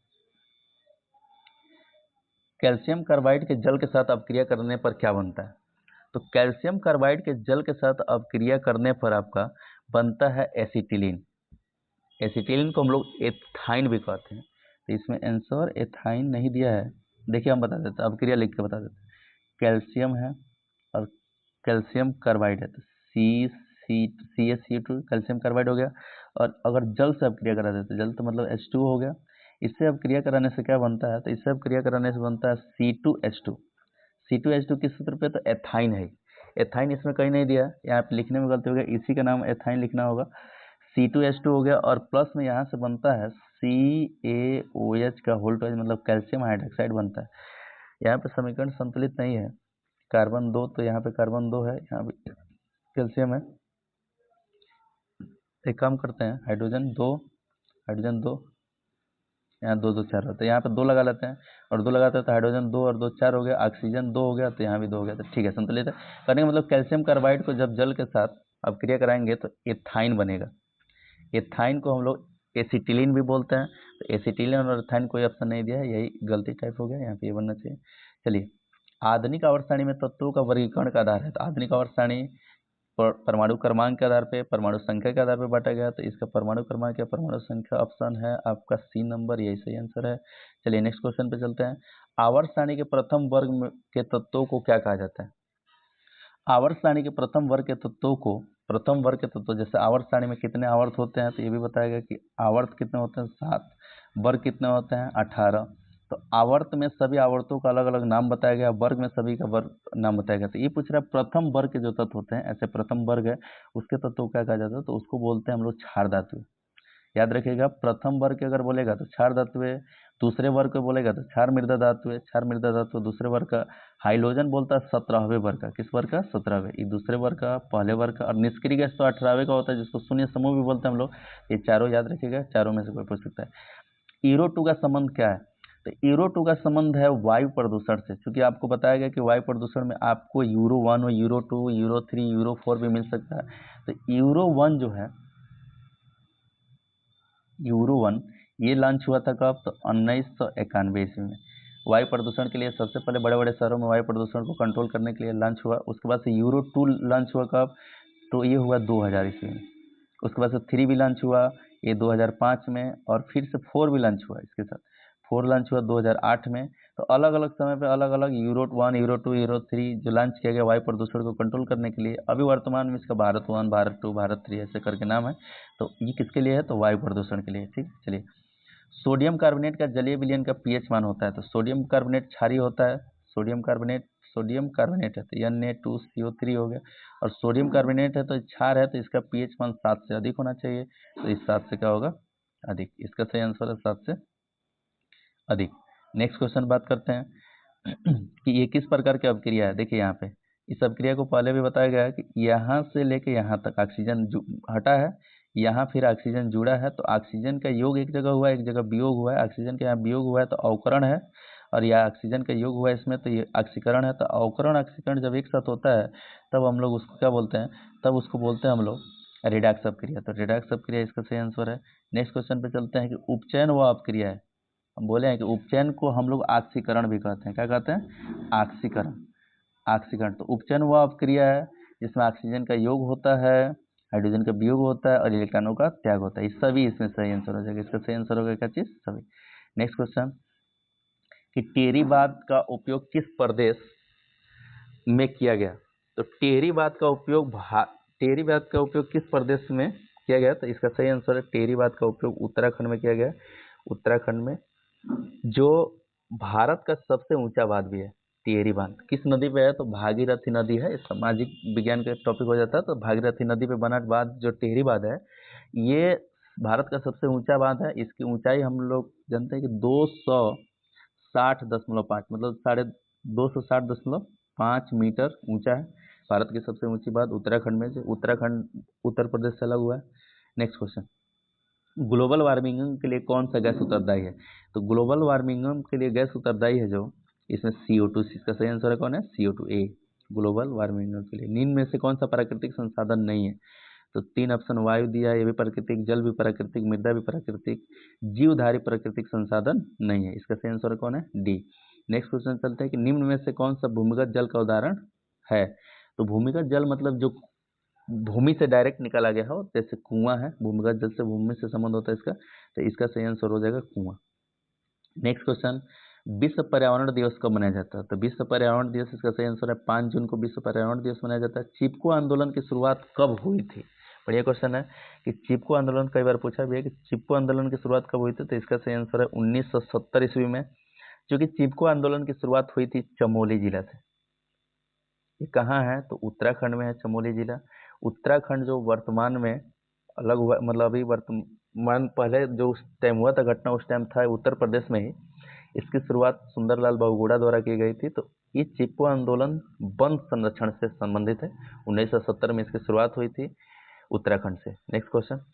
कैल्शियम कार्बाइड के जल के साथ अपक्रिया करने पर क्या बनता है? तो कैल्शियम कार्बाइड के जल के साथ अपक्रिया करने पर आपका बनता है एसिटिलीन। एसिटिलीन को हम लोग एथाइन भी कहते हैं। तो इसमें आंसर एथाइन नहीं दिया है, देखिए हम बता देते हैं, अपक्रिया लिख के बता देते हैं। कैल्शियम है और कैल्शियम कार्बाइड है, तो CaCO2 कैल्शियम कार्बाइड हो गया। और अगर जल से अपक्रिया करा देते, जल तो मतलब H2 हो गया। इससे अपक्रिया कराने से क्या बनता है? तो इससे अपक्रिया कराने से बनता है C2H2। C2H2 किस सूत्र पे? तो एथाइन है। एथाइन इसमें कहीं नहीं दिया, यहाँ पे लिखने में गलती हो गया, इसी का नाम एथाइन लिखना होगा। C2H2 हो गया और प्लस में यहाँ से बनता है CaOH का होल टू मतलब कैल्शियम हाइड्रोक्साइड बनता है। यहाँ पे समीकरण संतुलित नहीं है, कार्बन 2, तो यहाँ पे कार्बन 2 है, यहाँ पे कैल्शियम है। एक काम करते हैं, हाइड्रोजन 2 यहाँ 2 2 4 होता है, यहाँ पे 2 लगा लेते हैं और 2 लगाते हैं तो हाइड्रोजन 2 और 2 4 हो गया, ऑक्सीजन 2 हो गया, तो यहाँ भी 2 हो गया, तो ठीक है संतुलित है। करने का मतलब कैल्शियम कार्बाइड को जब जल के साथ अपक्रिया कराएंगे तो एथाइन बनेगा। एथाइन को हम लोग एसिटिलीन भी बोलते हैं। तो एसिटिलीन और एथाइन कोई ऑप्शन नहीं दिया है, यही गलती टाइप हो गया, यहाँ पे ये बनना चाहिए। चलिए, आधुनिक आवर्त सारणी में तत्वों का वर्गीकरण का आधार है। तो आधुनिक आवर्त सारणी परमाणु क्रमांक के आधार पे, परमाणु संख्या के आधार पे बांटा गया। तो इसका परमाणु क्रमांक या परमाणु संख्या ऑप्शन है आपका C नंबर, यही सही आंसर है। चलिए नेक्स्ट क्वेश्चन पे चलते हैं। आवर्त सारणी के प्रथम वर्ग के तत्वों को क्या कहा जाता है? आवर्त सारणी के प्रथम वर्ग के तत्वों को, प्रथम वर्ग के तत्व, जैसे आवर्त सारणी में कितने आवर्त होते हैं तो ये भी बताएगा कि आवर्त कितने होते हैं 7, वर्ग कितने होते हैं 18। तो आवर्त में सभी आवर्तों का अलग अलग नाम बताया गया, वर्ग में सभी का वर्ग नाम बताया गया। तो ये पूछ रहा है प्रथम वर्ग के जो तत्व होते हैं, ऐसे प्रथम वर्ग है उसके तत्व को क्या कहा जाता है? तो उसको बोलते हैं हम लोग क्षार धातु। याद रखिएगा, प्रथम वर्ग के अगर बोलेगा तो क्षार धातु है, दूसरे वर्ग को बोलेगा तो क्षार मृदा धातु है, क्षार मृदा धातु दूसरे वर्ग का। हाइलोजन बोलता है 17वें वर्ग का, किस वर्ग का? 17वें, ये दूसरे वर्ग का, पहले वर्ग का। और निष्क्रिय गैस तो 18वें का होता है, जिसको शून्य समूह भी बोलते हैं हम लोग। ये चारों याद रखिएगा, चारों में से कोई पूछ सकता है। ईरो 2 का संबंध क्या है? तो ईरो 2 का संबंध है वायु प्रदूषण से, क्योंकि आपको बताया गया कि वायु प्रदूषण में आपको यूरो 1 और यूरो 2, यूरो 3, यूरो 4 भी मिल सकता है। तो यूरो 1 जो है, यूरो 1 ये लॉन्च हुआ था कब? तो 1991 ईस्वी में। वायु प्रदूषण के लिए सबसे पहले बड़े बड़े शहरों में वायु प्रदूषण को कंट्रोल करने के लिए लॉन्च हुआ। उसके बाद से यूरो 2 लॉन्च हुआ कब? तो ये हुआ 2000 ईस्वी में। उसके बाद से 3 भी लॉन्च हुआ ये 2005 में, और फिर से 4 भी लॉन्च हुआ, इसके साथ 4 लॉन्च हुआ 2008 में। तो अलग अलग समय पे अलग अलग यूरो 1, यूरो 2, यूरो 3 जो लॉन्च किया गया वायु प्रदूषण को कंट्रोल करने के लिए। अभी वर्तमान में इसका भारत 1, भारत 2, भारत 3 ऐसे करके नाम है। तो ये किसके लिए है? तो वायु प्रदूषण के लिए। ठीक, चलिए। सोडियम कार्बोनेट का जलीय विलयन का पीएच मान होता है। तो सोडियम कार्बोनेट क्षारीय होता है, सोडियम कार्बोनेट है तो Na2CO3 हो गया। और सोडियम कार्बोनेट है तो क्षार है, तो इसका पीएच मान 7 से अधिक होना चाहिए। तो इस 7 से क्या होगा? अधिक। इसका सही आंसर है 7 से अधिक। नेक्स्ट क्वेश्चन बात करते हैं कि ये किस प्रकार की अपक्रिया है। देखिए यहाँ पे इस अपक्रिया को पहले भी बताया गया है कि यहाँ से लेके यहाँ तक ऑक्सीजन हटा है, यहाँ फिर ऑक्सीजन जुड़ा है। तो ऑक्सीजन का योग एक जगह हुआ है, एक जगह वियोग हुआ है। ऑक्सीजन का यहाँ वियोग हुआ है तो अवकरण है, और यह ऑक्सीजन का योग हुआ है इसमें तो ये ऑक्सीकरण है। तो अवकरण ऑक्सीकरण जब एक साथ होता है तब हम लोग उसको क्या बोलते हैं? तब उसको बोलते हैं हम लोग रिडॉक्स अपक्रिया। तो रिडॉक्स अपक्रिया इसका सही आंसर है। नेक्स्ट क्वेश्चन पे चलते हैं कि उपचयन व अपक्रिया है। हम बोले हैं कि उपचयन को हम लोग ऑक्सीकरण भी कहते हैं। क्या कहते हैं? ऑक्सीकरण। ऑक्सीकरण तो उपचयन वह अपक्रिया है जिसमें ऑक्सीजन का योग होता है, हाइड्रोजन का वियोग होता है और इलेक्ट्रॉनों का त्याग होता है। ये सभी इसमें सही आंसर हो जाएगा। इसका सही आंसर होगा क्या चीज? सभी। नेक्स्ट क्वेश्चन कि टेरीबात का उपयोग किस प्रदेश में किया गया? तो टेरीबात का उपयोग किस प्रदेश में किया गया? तो इसका सही आंसर है टेरीबात का उपयोग उत्तराखंड में किया गया। उत्तराखंड में, जो भारत का सबसे ऊंचा बांध भी है टिहरी बांध। किस नदी पे है? तो भागीरथी नदी है। सामाजिक विज्ञान का टॉपिक हो जाता है तो भागीरथी नदी पे बना बांध जो टिहरी बांध है, ये भारत का सबसे ऊंचा बांध है। इसकी ऊंचाई हम लोग जानते हैं कि 260.5 मतलब 260.5 मीटर ऊंचा है। भारत की सबसे ऊंची बांध उत्तराखंड में, जो उत्तराखंड उत्तर प्रदेश से अलग हुआ है। नेक्स्ट क्वेश्चन, ग्लोबल वार्मिंग के लिए कौन सा गैस उत्तरदायी है? तो ग्लोबल वार्मिंग के लिए गैस उत्तरदायी है जो इसमें CO2, इसका सही आंसर है कौन है? CO2 ए ग्लोबल वार्मिंग के लिए। निम्न में से कौन सा प्राकृतिक संसाधन नहीं है? तो 3 ऑप्शन वायु दिया है, ये भी प्राकृतिक, जल भी प्राकृतिक, मृदा भी प्राकृतिक, जीवधारी प्राकृतिक संसाधन नहीं है। इसका सही आंसर कौन है? डी नेक्स्ट क्वेश्चन चलते हैं कि निम्न में से कौन सा भूमिगत जल का उदाहरण है। तो भूमिगत जल मतलब जो भूमि से डायरेक्ट निकाला गया हो, जैसे कुआं है, भूमिगत जल से भूमि से संबंध होता है इसका, तो इसका सही आंसर हो जाएगा कुआं। नेक्स्ट क्वेश्चन, विश्व पर्यावरण दिवस कब मनाया जाता है। तो विश्व पर्यावरण दिवस, इसका सही आंसर है 5 जून को विश्व पर्यावरण दिवस मनाया जाता है। चिपको आंदोलन की शुरुआत कब हुई थी। बढ़िया क्वेश्चन है कि चिपको आंदोलन कई बार पूछा भी है कि चिपको आंदोलन की शुरुआत कब हुई थी। तो इसका सही आंसर है 1970 ईस्वी में, क्योंकि चिपको आंदोलन की शुरुआत हुई थी चमोली जिला से। ये कहाँ है, तो उत्तराखंड में है चमोली जिला। उत्तराखंड जो वर्तमान में अलग हुआ, मतलब अभी वर्तमान, पहले जो उस टाइम हुआ था घटना, उस टाइम था उत्तर प्रदेश में ही। इसकी शुरुआत सुंदरलाल बहुगुणा द्वारा की गई थी। तो ये चिपको आंदोलन वन संरक्षण से संबंधित है। 1970 में इसकी शुरुआत हुई थी उत्तराखंड से। नेक्स्ट क्वेश्चन,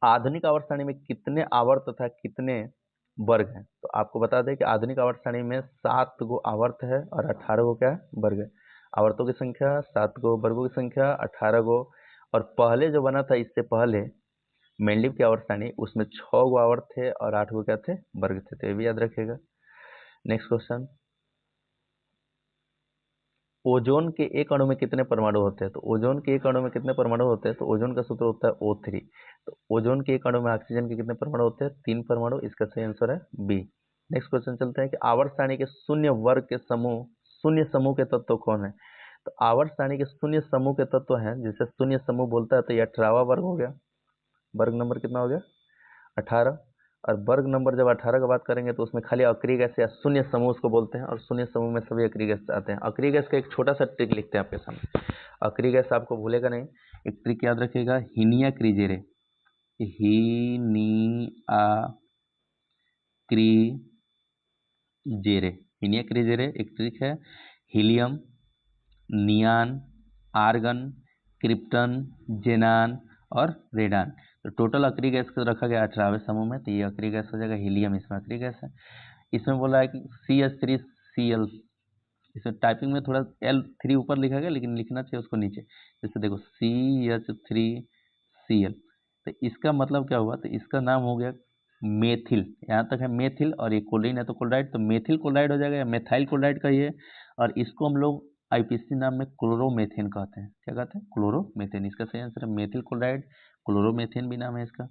आधुनिक आवर्त सारणी में कितने आवर्त तथा कितने वर्ग हैं। तो आपको बता दें कि आधुनिक आवर्त सारणी में 7 गो आवर्त है और 18 गो क्या है, वर्ग है। आवर्तों की संख्या 7 गो, वर्गों की संख्या 18 गो। और पहले जो बना था इससे पहले मेंडलीव की आवर्त सारणी, उसमें 6 गो आवर्त थे और 8 गो क्या थे, वर्ग थे। तो ये भी याद रखिएगा। नेक्स्ट क्वेश्चन, ओजोन के एक अणु में कितने परमाणु होते हैं। तो ओजोन के एक अणु में कितने परमाणु होते हैं। तो ओजोन का सूत्र होता है O3। तो ओजोन के एक अणु में ऑक्सीजन के कितने परमाणु होते हैं, 3 परमाणु। इसका सही आंसर है बी। नेक्स्ट क्वेश्चन चलते हैं कि आवर्त सारणी के शून्य वर्ग के समूह, शून्य समूह के तत्व कौन है। तो आवर्त सारणी के शून्य समूह के तत्व हैं, जिसे शून्य समूह बोलता है। तो ये 18वां वर्ग हो गया। वर्ग नंबर कितना हो गया, 18। और वर्ग नंबर जब 18 की बात करेंगे तो उसमें खाली अक्रिय गैस या शून्य समूह उसको बोलते हैं, और शून्य समूह में सभी अक्रिय गैस आते हैं। अक्रिय गैस का एक छोटा सा ट्रिक लिखते हैं आपके सामने, अक्रिय गैस आपको भूलेगा नहीं, एक ट्रिक याद रखिएगा, हीनिया क्रीजेरे। हीनिया क्रीजेरे, हीनिया क्रीजेरे एक ट्रिक है। हीलियम, नियान, आर्गन, क्रिप्टन, जेनान और रेडान। तो टोटल अक्रिय गैस को रखा गया 18वें समूह में। तो ये अक्रिय गैस हो जाएगा हीलियम, इसमें अक्रिय गैस है। इसमें बोला है कि CH3Cl, इसमें टाइपिंग में थोड़ा L3 ऊपर लिखा गया, लेकिन लिखना चाहिए उसको नीचे। जैसे देखो CH3Cl, तो इसका मतलब क्या हुआ, तो इसका नाम हो गया मेथिल। यहाँ तक है मेथिल, और ये कोलिन है तो क्लोराइड, तो मेथिल क्लोराइड हो जाएगा, या मेथाइल क्लोराइड का ये। और इसको हम लोग IPC नाम में क्लोरोमेथेन कहते हैं। क्या कहते हैं, क्लोरोमेथेन। इसका सही आंसर है मेथिल क्लोराइड, क्लोरोमेथेन भी नाम है इसका।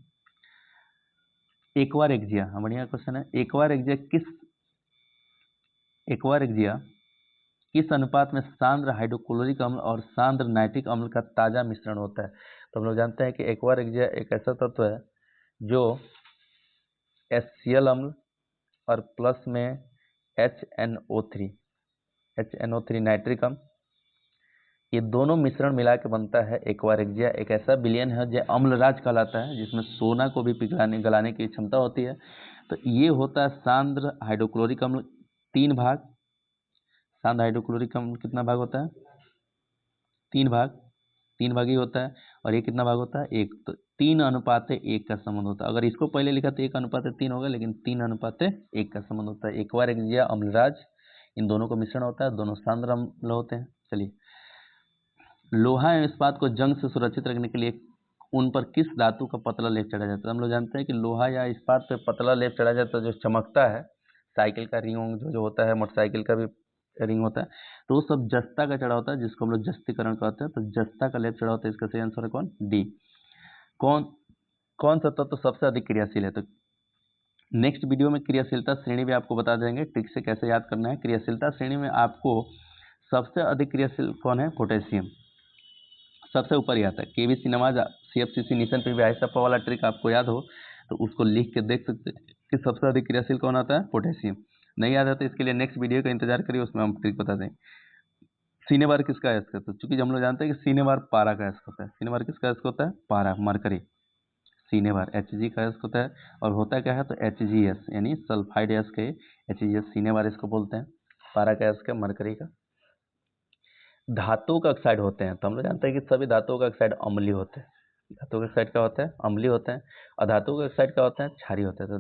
एक्वारेक्जिया, बढ़िया क्वेश्चन है। एक्वारेक्जिया किस अनुपात में सांद्र हाइड्रोक्लोरिक अम्ल और सांद्र नाइट्रिक अम्ल का ताजा मिश्रण होता है। तो हम लोग जानते हैं कि एक्वारेक्जिया एक ऐसा तत्व है जो HCl अम्ल और प्लस में HNO3 नाइट्रिक अम्ल, ये दोनों मिश्रण मिला के बनता है एक्वारेक्जिया। एक ऐसा विलयन है जो अम्लराज कहलाता है, जिसमें सोना को भी पिघलाने गलाने की क्षमता होती है। तो ये होता है सांद्र हाइड्रोक्लोरिक अम्ल 3 भाग। सांद्र हाइड्रोक्लोरिक अम्ल कितना भाग होता है, 3 भाग, 3 भाग ही होता है। और ये कितना भाग होता है, 1। तो 3:1 का संबंध होता है। अगर इसको पहले लिखा तो 1:3 होगा, लेकिन 3:1 का संबंध होता है। एक्वारेक्जिया अम्लराज, इन दोनों का मिश्रण होता है, दोनों सांद्र अम्ल होते हैं। चलिए, लोहा एवं इस्पात को जंग से सुरक्षित रखने के लिए उन पर किस धातु का पतला लेप चढ़ा जाता है। हम लोग जानते हैं कि लोहा या इस्पात पे पतला लेप चढ़ा जाता है जो चमकता है। साइकिल का रिंग जो होता है, मोटरसाइकिल का भी रिंग होता है, तो वो सब जस्ता का चढ़ा होता है, जिसको हम लोग जस्तीकरण कहते हैं। तो जस्ता का लेप चढ़ा होता है। इसका सही आंसर है कौन, डी। कौन सा तत्व सबसे अधिक क्रियाशील है। तो नेक्स्ट वीडियो में क्रियाशीलता श्रेणी भी आपको बता देंगे, ट्रिक से कैसे याद करना है। क्रियाशीलता श्रेणी में आपको सबसे अधिक क्रियाशील कौन है, पोटेशियम सबसे ऊपर ही आता है। KBC नवाज CFCC निशन पे भी आइसप्पा वाला ट्रिक आपको याद हो तो उसको लिख के देख सकते हैं कि सबसे अधिक क्रियाशील कौन आता है, पोटेशियम। नहीं याद आता, इसके लिए नेक्स्ट वीडियो का इंतजार करिए, उसमें हम ट्रिक बता देंगे। सीनेबार किसका अयस्क है, तो चूंकि हम लोग जानते हैं कि सीनेबार पारा का अयस्क होता है। सीनेबार किसका अयस्क होता है, पारा, मरकरी। सीनेबार Hg का अयस्क होता है, और होता क्या है, तो HgS यानी सल्फाइड अयस्क है, HgS सीनेबार इसको बोलते हैं। पारा का अयस्क है मरकरी का। धातु का ऑक्साइड होते हैं, तो हम लोग जानते हैं कि सभी धातुओं का ऑक्साइड अम्लीय होते हैं। धातु का ऑक्साइड क्या होता है, अम्लीय होते हैं। और धातु का ऑक्साइड क्या होते हैं, क्षारीय होते हैं। तो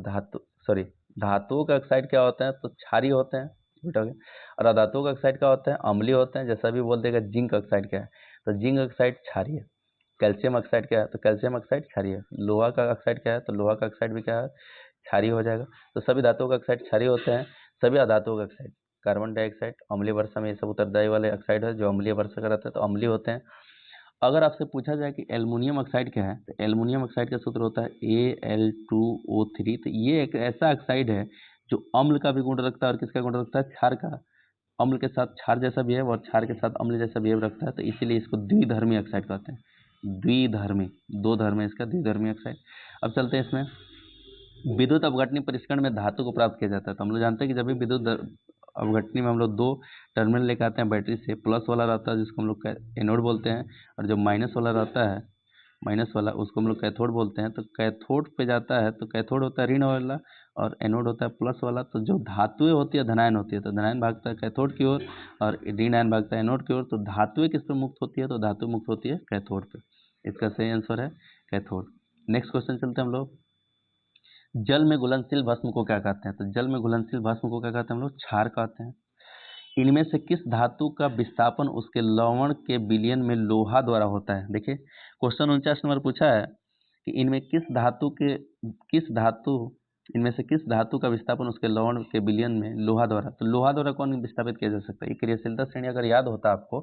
धातुओं का ऑक्साइड क्या होता है, तो क्षारीय होते हैं, उल्टा हो गया। और अधातुओं का ऑक्साइड क्या होता है, अम्लीय होते हैं। जैसा भी बोल देगा जिंक ऑक्साइड क्या है, तो जिंक ऑक्साइड क्षारीय। कैल्शियम ऑक्साइड क्या है, तो कैल्शियम ऑक्साइड क्षारीय। लोहा का ऑक्साइड क्या है, तो लोहा का ऑक्साइड भी क्या है, क्षारीय हो जाएगा। तो सभी धातुओं का ऑक्साइड क्षारीय होते हैं। सभी अधातुओं का ऑक्साइड, कार्बन डाइऑक्साइड अम्लीय वर्षा में ये सब उत्तरदायी वाले ऑक्साइड है जो अम्लीय वर्षा का रहता है तो अम्लीय होते हैं। अगर आपसे पूछा जाए कि एल्युमिनियम ऑक्साइड क्या है तो एल्युमिनियम ऑक्साइड का सूत्र होता है Al2O3। तो ये एक ऐसा ऑक्साइड है जो अम्ल का भी गुण रखता है और किसका गुण रखता है, क्षार का। अम्ल के साथ क्षार जैसा बिहेव और क्षार के साथ अम्ल जैसा बिहेव रखता है, तो इसीलिए इसको द्विधर्मी ऑक्साइड कहते हैं। द्विधर्मी, दो धर्म है इसका, द्विधर्मी ऑक्साइड। अब चलते हैं इसमें, विद्युत अपघटनी परिष्करण में धातु को प्राप्त किया जाता है। तो हम लोग जानते हैं कि जब भी विद्युत अपघटनी में हम लोग दो टर्मिनल लेकर आते हैं बैटरी से, प्लस वाला रहता है जिसको हम लोग एनोड बोलते हैं, और जो माइनस वाला रहता है, माइनस वाला, उसको हम लोग कैथोड बोलते हैं। तो कैथोड पे जाता है तो कैथोड होता है ऋण वाला और एनोड होता है प्लस वाला। तो जो धातुएं होती है धनायन होती है, तो धनायन भागता है कैथोड की ओर और ऋण आयन भागता है एनोड की ओर। तो धातुएं किस पे मुक्त होती है, तो धातु मुक्त होती है कैथोड पे। इसका सही आंसर है कैथोड। नेक्स्ट क्वेश्चन चलते हैं हम लोग, जल में घुलनशील भस्म को क्या कहते हैं। तो जल में घुलनशील भस्म को क्या कहते हैं हम लोग, क्षार कहते हैं। इनमें से किस धातु का विस्थापन उसके लवण के विलयन में लोहा द्वारा होता है। देखिए क्वेश्चन 49 नंबर पूछा है कि इनमें इनमें से किस धातु का विस्थापन उसके लवण के विलयन में लोहा द्वारा। तो लोहा द्वारा कौन विस्थापित किया जा सकता है, ये क्रियाशीलता श्रेणी अगर याद होता आपको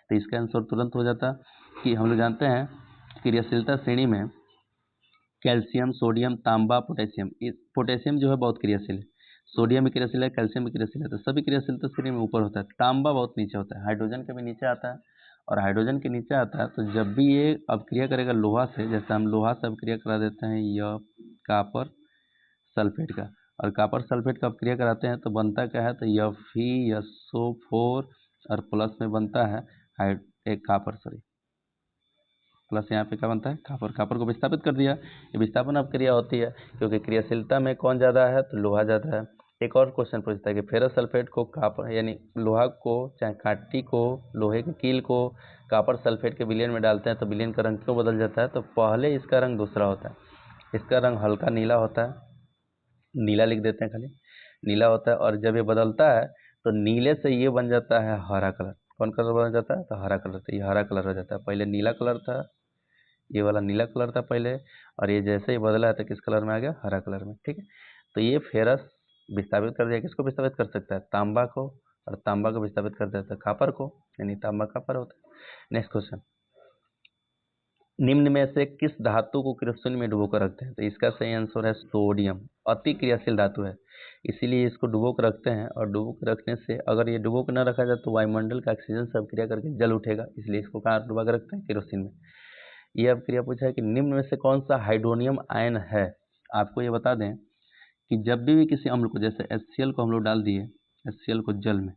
तो इसका आंसर तुरंत हो जाता कि हम लोग जानते हैं क्रियाशीलता श्रेणी में कैल्शियम, सोडियम, तांबा, पोटेशियम। पोटेशियम जो है बहुत क्रियाशील है, सोडियम भी क्रियाशील है, कैल्शियम भी क्रियाशील है, तो सभी क्रियाशीलता श्रेणी में ऊपर होता है। तांबा बहुत नीचे होता है, हाइड्रोजन के भी नीचे आता है, और हाइड्रोजन के नीचे आता है। तो जब भी ये अपक्रिया करेगा लोहा से, जैसे हम लोहा से अपक्रिया करा देते हैं यह कापर सल्फेट का, और कापर सल्फेट का अपक्रिया कराते हैं तो बनता क्या है, तो FeSO4 और प्लस में बनता है एक कापर, सॉरी प्लस यहाँ पे क्या बनता है, कापर। कापर को विस्थापित कर दिया, ये विस्थापन अपक्रिया होती है क्योंकि क्रियाशीलता में कौन ज़्यादा है, तो लोहा ज़्यादा है। एक और क्वेश्चन पूछता है कि फेरस सल्फेट को कापर यानी लोहा को, चाहे काटी को, लोहे की कील को कापर सल्फेट के विलयन में डालते हैं तो विलयन का रंग क्यों बदल जाता है। तो पहले इसका रंग दूसरा होता है, इसका रंग हल्का नीला होता है, नीला लिख देते हैं खाली, नीला होता है। और जब ये बदलता है तो नीले से ये बन जाता है हरा कलर। कौन कलर बन जाता है, तो हरा कलर। तो ये हरा कलर हो जाता है, पहले नीला कलर था, ये वाला नीला कलर था पहले, और ये जैसे ही बदला है तो किस कलर में आ गया, हरा कलर में। ठीक है, तो ये फेरस विस्थापित कर दिया, किसको विस्थापित कर सकता है, तांबा को, और तांबा को विस्थापित कर देता है कापर को, यानी तांबा कापर होता है। नेक्स्ट क्वेश्चन, निम्न में से किस धातु को क्रिस्टल में डुबो कर रखते हैं। तो इसका सही आंसर है सोडियम, अति क्रियाशील धातु है, इसीलिए इसको डुबो कर रखते हैं। और डुबो कर रखने से, अगर ये डुबो कर न रखा जाए तो वायुमंडल का ऑक्सीजन से अभिक्रिया करके जल उठेगा, इसलिए इसको कहाँ डुबा कर रखते हैं, केरोसिन में। ये अभिक्रिया पूछा है कि निम्न में से कौन सा हाइड्रोनियम आयन है। आपको ये बता दें कि जब भी किसी अम्ल को, जैसे HCl को हम लोग डाल दिए, HCl को जल में,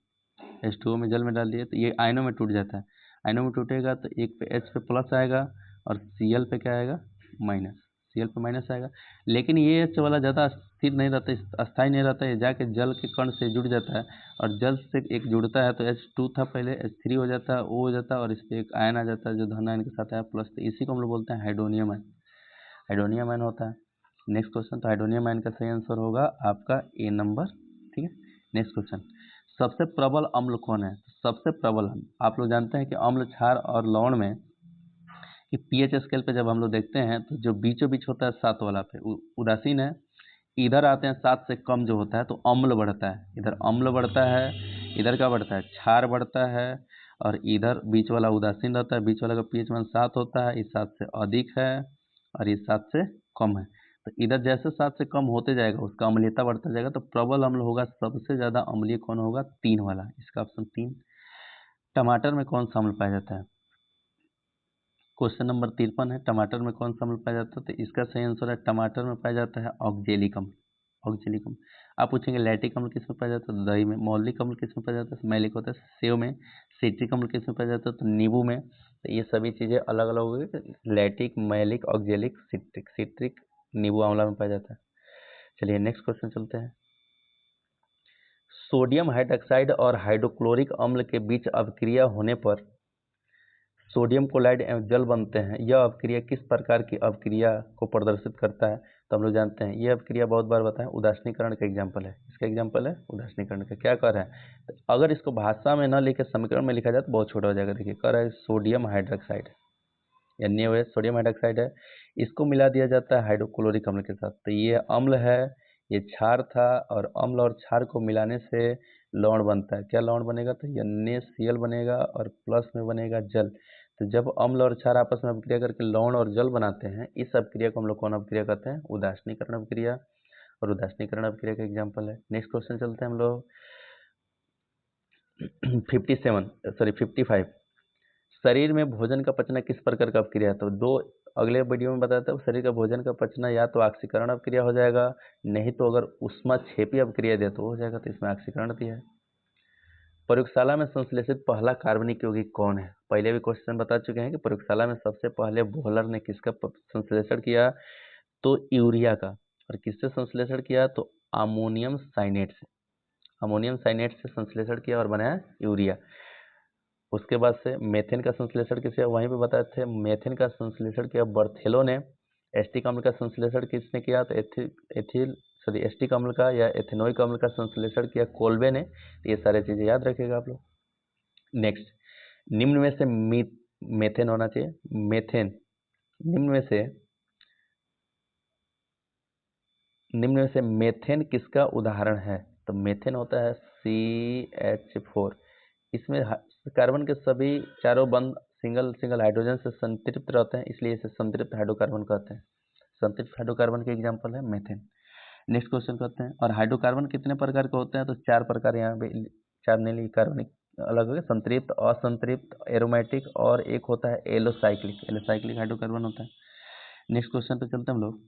H2O में जल में डाल दिए, तो ये आयनों में टूट जाता है। आयनों में टूटेगा तो एक पे H पे प्लस आएगा और Cl पे क्या आएगा, माइनस। Cl पे माइनस आएगा, लेकिन ये H वाला ज़्यादा स्थिर नहीं रहता, अस्थायी नहीं रहता, ये जाके जल के कण से जुड़ जाता है, और जल से एक जुड़ता है तो H2 था पहले, H3 हो जाता है, O हो जाता है, और इस पर एक आयन आ जाता है जो धन आयन के साथ आया प्लस। तो इसी को हम लोग बोलते हैं हाइड्रोनियम आयन, हाइड्रोनियम आयन होता है। नेक्स्ट क्वेश्चन, तो हाइड्रोनियम आयन का सही आंसर होगा आपका A नंबर। ठीक है, नेक्स्ट क्वेश्चन, सबसे प्रबल अम्ल कौन है। सबसे प्रबल अम्ल, आप लोग जानते हैं कि अम्ल, क्षार और लवण में कि pH स्केल पे जब हम लोग देखते हैं तो जो बीचों बीच होता है 7 वाला पे उदासीन है, इधर आते हैं 7 से कम जो होता है तो अम्ल बढ़ता है, इधर अम्ल बढ़ता है, इधर क्या बढ़ता है, क्षार बढ़ता है, और इधर बीच वाला उदासीन रहता है, बीच वाला का pH मान 7 होता है, इस 7 से अधिक है और इस 7 से कम है। तो इधर जैसे 7 से कम होते जाएगा उसका अम्लीयता बढ़ता जाएगा, तो प्रबल अम्ल होगा सबसे ज़्यादा अम्लीय कौन होगा, 3 वाला, इसका ऑप्शन 3। टमाटर में कौन सा अम्ल पाया जाता है, क्वेश्चन नंबर 53 है, टमाटर में कौन सा अम्ल पाया जाता है। तो इसका सही आंसर है टमाटर में पाया जाता है ऑक्जेलिक अम्ल, ऑक्जेलिक अम्ल। आप पूछेंगे लैक्टिक अम्ल किस में पाया जाता है, दही में। मौलिक अम्ल किस में पाया जाता है, मैलिक होता है। सेव में। सिट्रिक अम्ल किस में पाया जाता है, तो नींबू में। तो ये सभी चीज़ें अलग अलग हो गई, lactic, malic, oxalic, citric. Citric नींबू आंवला में पाया जाता है। चलिए नेक्स्ट क्वेश्चन चलते हैं, सोडियम हाइड्रोक्साइड और हाइड्रोक्लोरिक अम्ल के बीच अभिक्रिया होने पर सोडियम क्लोराइड एवं जल बनते हैं। यह अभिक्रिया किस प्रकार की अभिक्रिया को प्रदर्शित करता है। तो हम लोग जानते हैं यह अभिक्रिया बहुत बार बताएं, उदासीनीकरण का एग्जाम्पल है, इसका एग्जाम्पल है उदासीनीकरण का। क्या कर रहा है, तो अगर इसको भाषा में न लिखे समीकरण में लिखा जाए तो बहुत छोटा हो जाएगा। देखिए कर रहा है sodium hydroxide, NaOH sodium hydroxide है, इसको मिला दिया जाता है हाइड्रोक्लोरिक अम्ल के साथ, तो ये अम्ल है, ये क्षार था और अम्ल और क्षार को मिलाने से लवण बनता है। क्या लवण बनेगा? तो NaCl बनेगा और प्लस में बनेगा जल। तो जब अम्ल और क्षार आपस में अपक्रिया करके लवण और जल बनाते हैं, इस अपक्रिया को हम लोग कौन अपक्रिया कहते हैं? उदासीनीकरण अपक्रिया। और उदासीनीकरण अपक्रिया का एग्जाम्पल है। नेक्स्ट क्वेश्चन चलते हैं हम लोग 55। शरीर में भोजन का पचना किस प्रकार का अपक्रिया है? तो दो अगले वीडियो में बताता हूँ। शरीर का भोजन का पचना या तो ऑक्सीकरण अपक्रिया हो जाएगा, नहीं तो अगर ऊष्माक्षेपी अपक्रिया दे तो हो जाएगा। तो इसमें ऑक्सीकरण दिया है। प्रयोगशाला में संश्लेषित पहला कार्बनिक यौगिक कौन है? पहले भी क्वेश्चन बता चुके हैं कि प्रयोगशाला में सबसे पहले बोहलर ने किसका संश्लेषण किया? तो यूरिया का। और किससे संश्लेषण किया? तो अमोनियम साइनेट से। अमोनियम साइनेट से संश्लेषण किया और बनाया यूरिया। उसके बाद से मेथेन का संश्लेषण किसे? वहीं पे बताए थे। मेथेन का संश्लेषण किया बर्थेलो ने। एस्टिक अम्ल का संश्लेषण किसने किया? तो एस्टिक अम्ल का या एथेनोइक अम्ल का संश्लेषण किया कोल्बे ने। ये सारी चीजें याद रखिएगा आप लोग। नेक्स्ट, निम्न में से मेथेन होना चाहिए। मेथेन निम्न में से मेथेन किसका उदाहरण है? तो मेथेन होता है CH4। इसमें कार्बन के सभी चारों बंध सिंगल हाइड्रोजन से संतृप्त रहते हैं, इसलिए इसे संतृप्त हाइड्रोकार्बन कहते हैं। संतृप्त हाइड्रोकार्बन के एग्जांपल है मेथेन। नेक्स्ट क्वेश्चन करते हैं। और हाइड्रोकार्बन कितने प्रकार के होते हैं? तो 4 प्रकार यहाँ पे 4 नहीं लिखे, कार्बनिक अलग हो गए, संतृप्त, असंतृप्त, एरोमेटिक और एक होता है एलोसाइक्लिक हाइड्रोकार्बन होता है। नेक्स्ट क्वेश्चन पे चलते हैं हम लोग।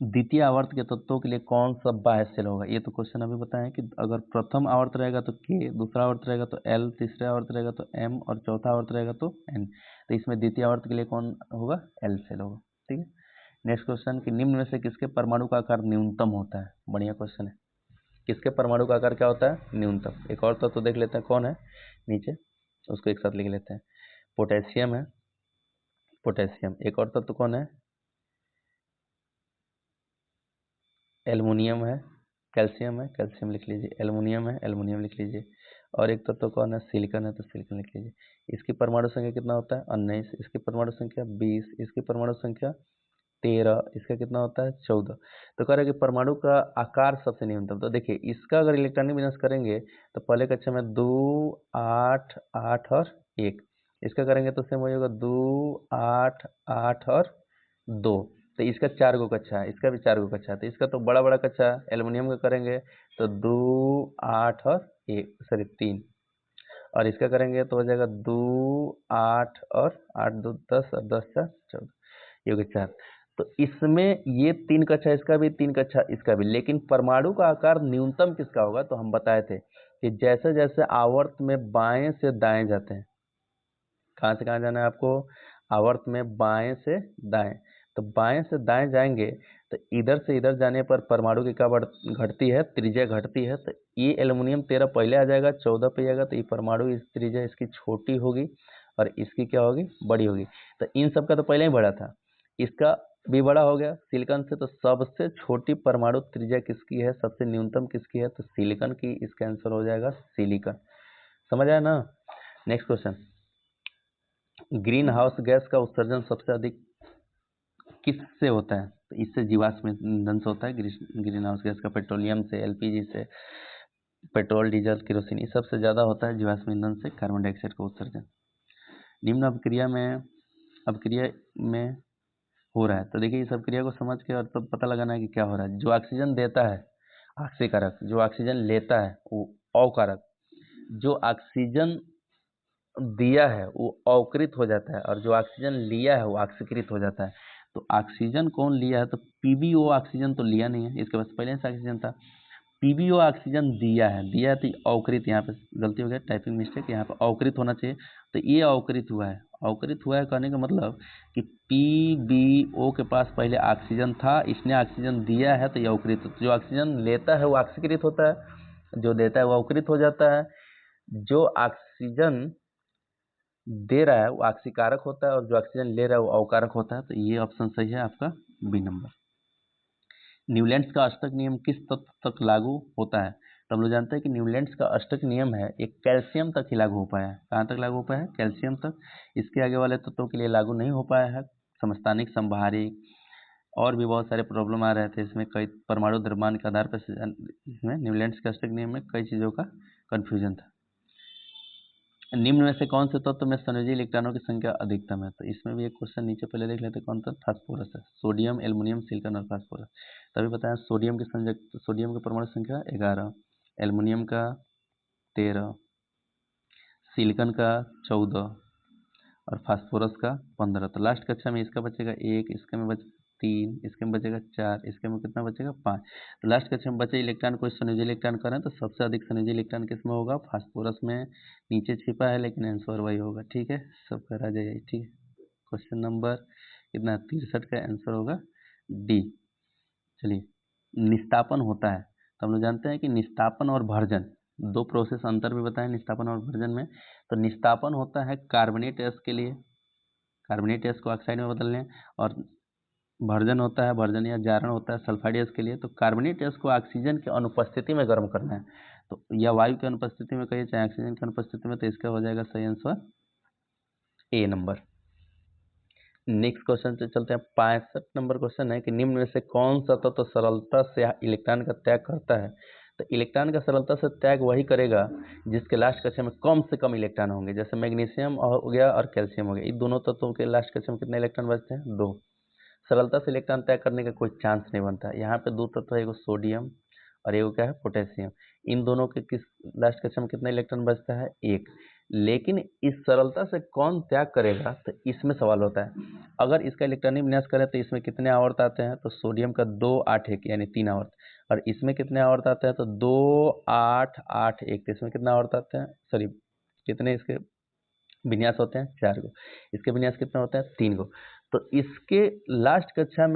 द्वितीय आवर्त के तत्वों के लिए कौन सा बाह्य सेल होगा? ये तो क्वेश्चन अभी बताएं कि अगर प्रथम आवर्त रहेगा तो K, दूसरा आवर्त रहेगा तो L, तीसरा आवर्त रहेगा तो M और चौथा आवर्त रहेगा तो N। तो इसमें द्वितीय आवर्त के लिए कौन होगा? L सेल होगा। ठीक है। नेक्स्ट क्वेश्चन कि निम्न में से किसके परमाणु का आकार न्यूनतम होता है? बढ़िया क्वेश्चन है। किसके परमाणु का आकार क्या होता है? न्यूनतम। एक और तत्व देख लेते हैं कौन है नीचे, उसको एक साथ लिख लेते हैं। पोटेशियम है, पोटेशियम। एक और तत्व कौन है? एल्युमिनियम है, कैल्शियम है, कैल्शियम लिख लीजिए। एल्युमिनियम है, एल्युमिनियम लिख लीजिए। और एक तत्व कौन है? सिलिकॉन है, तो सिलिकॉन लिख लीजिए। इसकी परमाणु संख्या कितना होता है? 19। इसकी परमाणु संख्या 20। इसकी परमाणु संख्या 13। इसका कितना होता है? 14। तो कह रहे हैं कि परमाणु का आकार सबसे न्यूनतम। तो देखिए, इसका अगर इलेक्ट्रॉनिक विन्यास करेंगे तो पहले कक्षा में 2, 8, 8 और 1। इसका करेंगे तो सेम हो जाएगा 2, 8, 8 और 2। तो इसका 4 गो कक्षा है, इसका भी 4 गो कक्षा है। तो इसका तो बड़ा बड़ा कक्षा है। एल्युमिनियम का करेंगे तो 2, 8 और 3। और इसका करेंगे तो हो जाएगा 2, 8 और 8, 2, 10 और 10, 4, 14। ये हो गया 4। तो इसमें ये 3 कक्षा, इसका भी 3 कक्षा, इसका भी। लेकिन परमाणु का आकार न्यूनतम किसका होगा? तो हम बताए थे कि जैसे जैसे आवर्त में बाएं से दाएं जाते हैं। कहाँ से कहाँ जाना है आपको? आवर्त में बाएं से दाएं। तो बाएं से दाएं जाएंगे तो इधर से इधर जाने पर परमाणु की क्या घटती है? त्रिज्या घटती है। तो ये एल्युमिनियम 13 पहले आ जाएगा, 14 पे जाएगा। तो ये परमाणु इस त्रिज्या इसकी छोटी होगी और इसकी क्या होगी? बड़ी होगी। तो इन सब का तो पहले ही बड़ा था, इसका भी बड़ा हो गया सिलिकॉन से। तो सबसे छोटी परमाणु त्रिज्या किसकी है? सबसे न्यूनतम किसकी है? तो सिलिकॉन की। इसका आंसर हो जाएगा सिलिकॉन। समझ आया ना? Next question, green house gas का उत्सर्जन सबसे अधिक किससे होता है? तो इससे जीवाश्म ईंधन से होता है। ग्रीन हाउस गैस का पेट्रोलियम से, LPG से, पेट्रोल, डीजल, केरोसिन, ये सबसे ज्यादा होता है जीवाश्म ईंधन से कार्बन डाइऑक्साइड का उत्सर्जन। निम्न अपक्रिया में हो रहा है। तो देखिए, इस अपक्रिया को समझ के और तो पता लगाना है कि क्या हो रहा है। जो ऑक्सीजन देता है ऑक्सीकारक, जो ऑक्सीजन लेता है वो अवकारक, जो ऑक्सीजन दिया है वो अवकृत हो जाता है और जो ऑक्सीजन लिया है वो ऑक्सीकृत हो जाता है। तो ऑक्सीजन कौन लिया है? तो PbO ऑक्सीजन तो लिया नहीं है, इसके पास पहले से ऑक्सीजन था। PbO ऑक्सीजन दिया है तो अवकृत, यहाँ पे गलती हो गया, टाइपिंग मिस्टेक, यहाँ पे अवकृत होना चाहिए। तो ये अवकृत हुआ है। अवकृत हुआ है कहने का मतलब कि PbO के पास पहले ऑक्सीजन था, इसने ऑक्सीजन दिया है तो ये अवकृत। तो जो ऑक्सीजन लेता है वो ऑक्सीकृत होता है, जो देता है वो अवकृत हो जाता है। जो ऑक्सीजन दे रहा है वो ऑक्सीकारक होता है और जो ऑक्सीजन ले रहा है वो अवकारक होता है। तो ये ऑप्शन सही है आपका बी नंबर। न्यूलैंड्स का अष्टक नियम किस तत्व तक लागू होता है? तो हम लोग जानते हैं कि न्यूलैंड्स का अष्टक नियम है एक कैल्शियम तक ही लागू हो पाया है। कहाँ तक लागू हो पाया है? कैल्शियम तक। इसके आगे वाले तत्वों के लिए लागू नहीं हो पाया है। समस्थानिक, संभारिक और भी बहुत सारे प्रॉब्लम आ रहे थे इसमें, कई परमाणु द्रव्यमान के आधार पर इसमें न्यूलैंड्स क्लस्टरिंग नियम में कई चीज़ों का कन्फ्यूजन था। निम्न में से कौन से तत्व में संयोजी इलेक्ट्रॉनों की संख्या अधिकतम है? तो इसमें भी एक क्वेश्चन नीचे पहले देख लेते हैं, कौन सा? फास्फोरस है। सोडियम, एल्युमिनियम, सिलिकॉन और फास्फोरस। तभी बताया सोडियम की परमाणु संख्या 11, एल्युमिनियम का 13, सिलिकॉन का 14 और फास्फोरस का 15। तो लास्ट कक्षा में इसका बचेगा 1, इसके में बच 3, इसके में बचेगा 4, इसके में कितना बचेगा 5। तो लास्ट कक्षा में बचे इलेक्ट्रॉन को संयोजी इलेक्ट्रॉन करें तो सबसे अधिक संयोजी इलेक्ट्रॉन किसमें होगा? फास्फोरस में। नीचे छिपा है लेकिन आंसर वही होगा। ठीक है, सब करा जाइए। ठीक है, क्वेश्चन नंबर कितना? 63 का आंसर होगा डी। चलिए, निस्तापन होता है तो हम लोग जानते हैं कि निस्तापन और भर्जन दो प्रोसेस, अंतर भी बताएं निस्तापन और भर्जन में। तो निस्तापन होता है कार्बोनेट गैस के लिए, कार्बोनेट गैस को ऑक्साइड में बदलने, और भर्जन होता है, भर्जन या जारण होता है सल्फाइड गैस के लिए। तो कार्बोनेट गैस को ऑक्सीजन की अनुपस्थिति में गर्म करना है, तो या वायु की अनुपस्थिति में कहिए चाहे ऑक्सीजन की अनुपस्थिति में, तो इसका हो जाएगा सही answer A number. Next question से चलते हैं। 65 नंबर क्वेश्चन है कि निम्न में से कौन सा तत्व तो सरलता से इलेक्ट्रॉन का त्याग करता है? तो इलेक्ट्रॉन का सरलता से त्याग वही करेगा जिसके लास्ट कक्षा में कम से कम इलेक्ट्रॉन होंगे। जैसे मैग्नीशियम हो गया और कैल्शियम हो गया, इन दोनों तत्वों के लास्ट कक्षा में कितने इलेक्ट्रॉन बचते हैं? 2। सरलता से इलेक्ट्रॉन त्याग करने का कोई चांस नहीं बनता। यहाँ पे 2 तत्व है, एगो सोडियम और एगो क्या है? पोटेशियम। इन दोनों के किस लास्ट कक्षा में कितना इलेक्ट्रॉन बचता है? 1। लेकिन इस सरलता से कौन त्याग करेगा, तो इसमें सवाल होता है। अगर इसका इलेक्ट्रॉनिक विन्यास करें तो इसमें कितने आवर्त आते हैं? तो सोडियम का 2, 8, 1 यानी 3 आवर्त। और इसमें कितने आवर्त आते हैं? तो 2, 8, 8, 1। तो इसमें कितना आवर्त आते हैं? सॉरी, कितने इसके विन्यास होते हैं? 4 गो। इसके विन्यास कितना होता है? 3 गो। तो इसके लास्ट कक्षा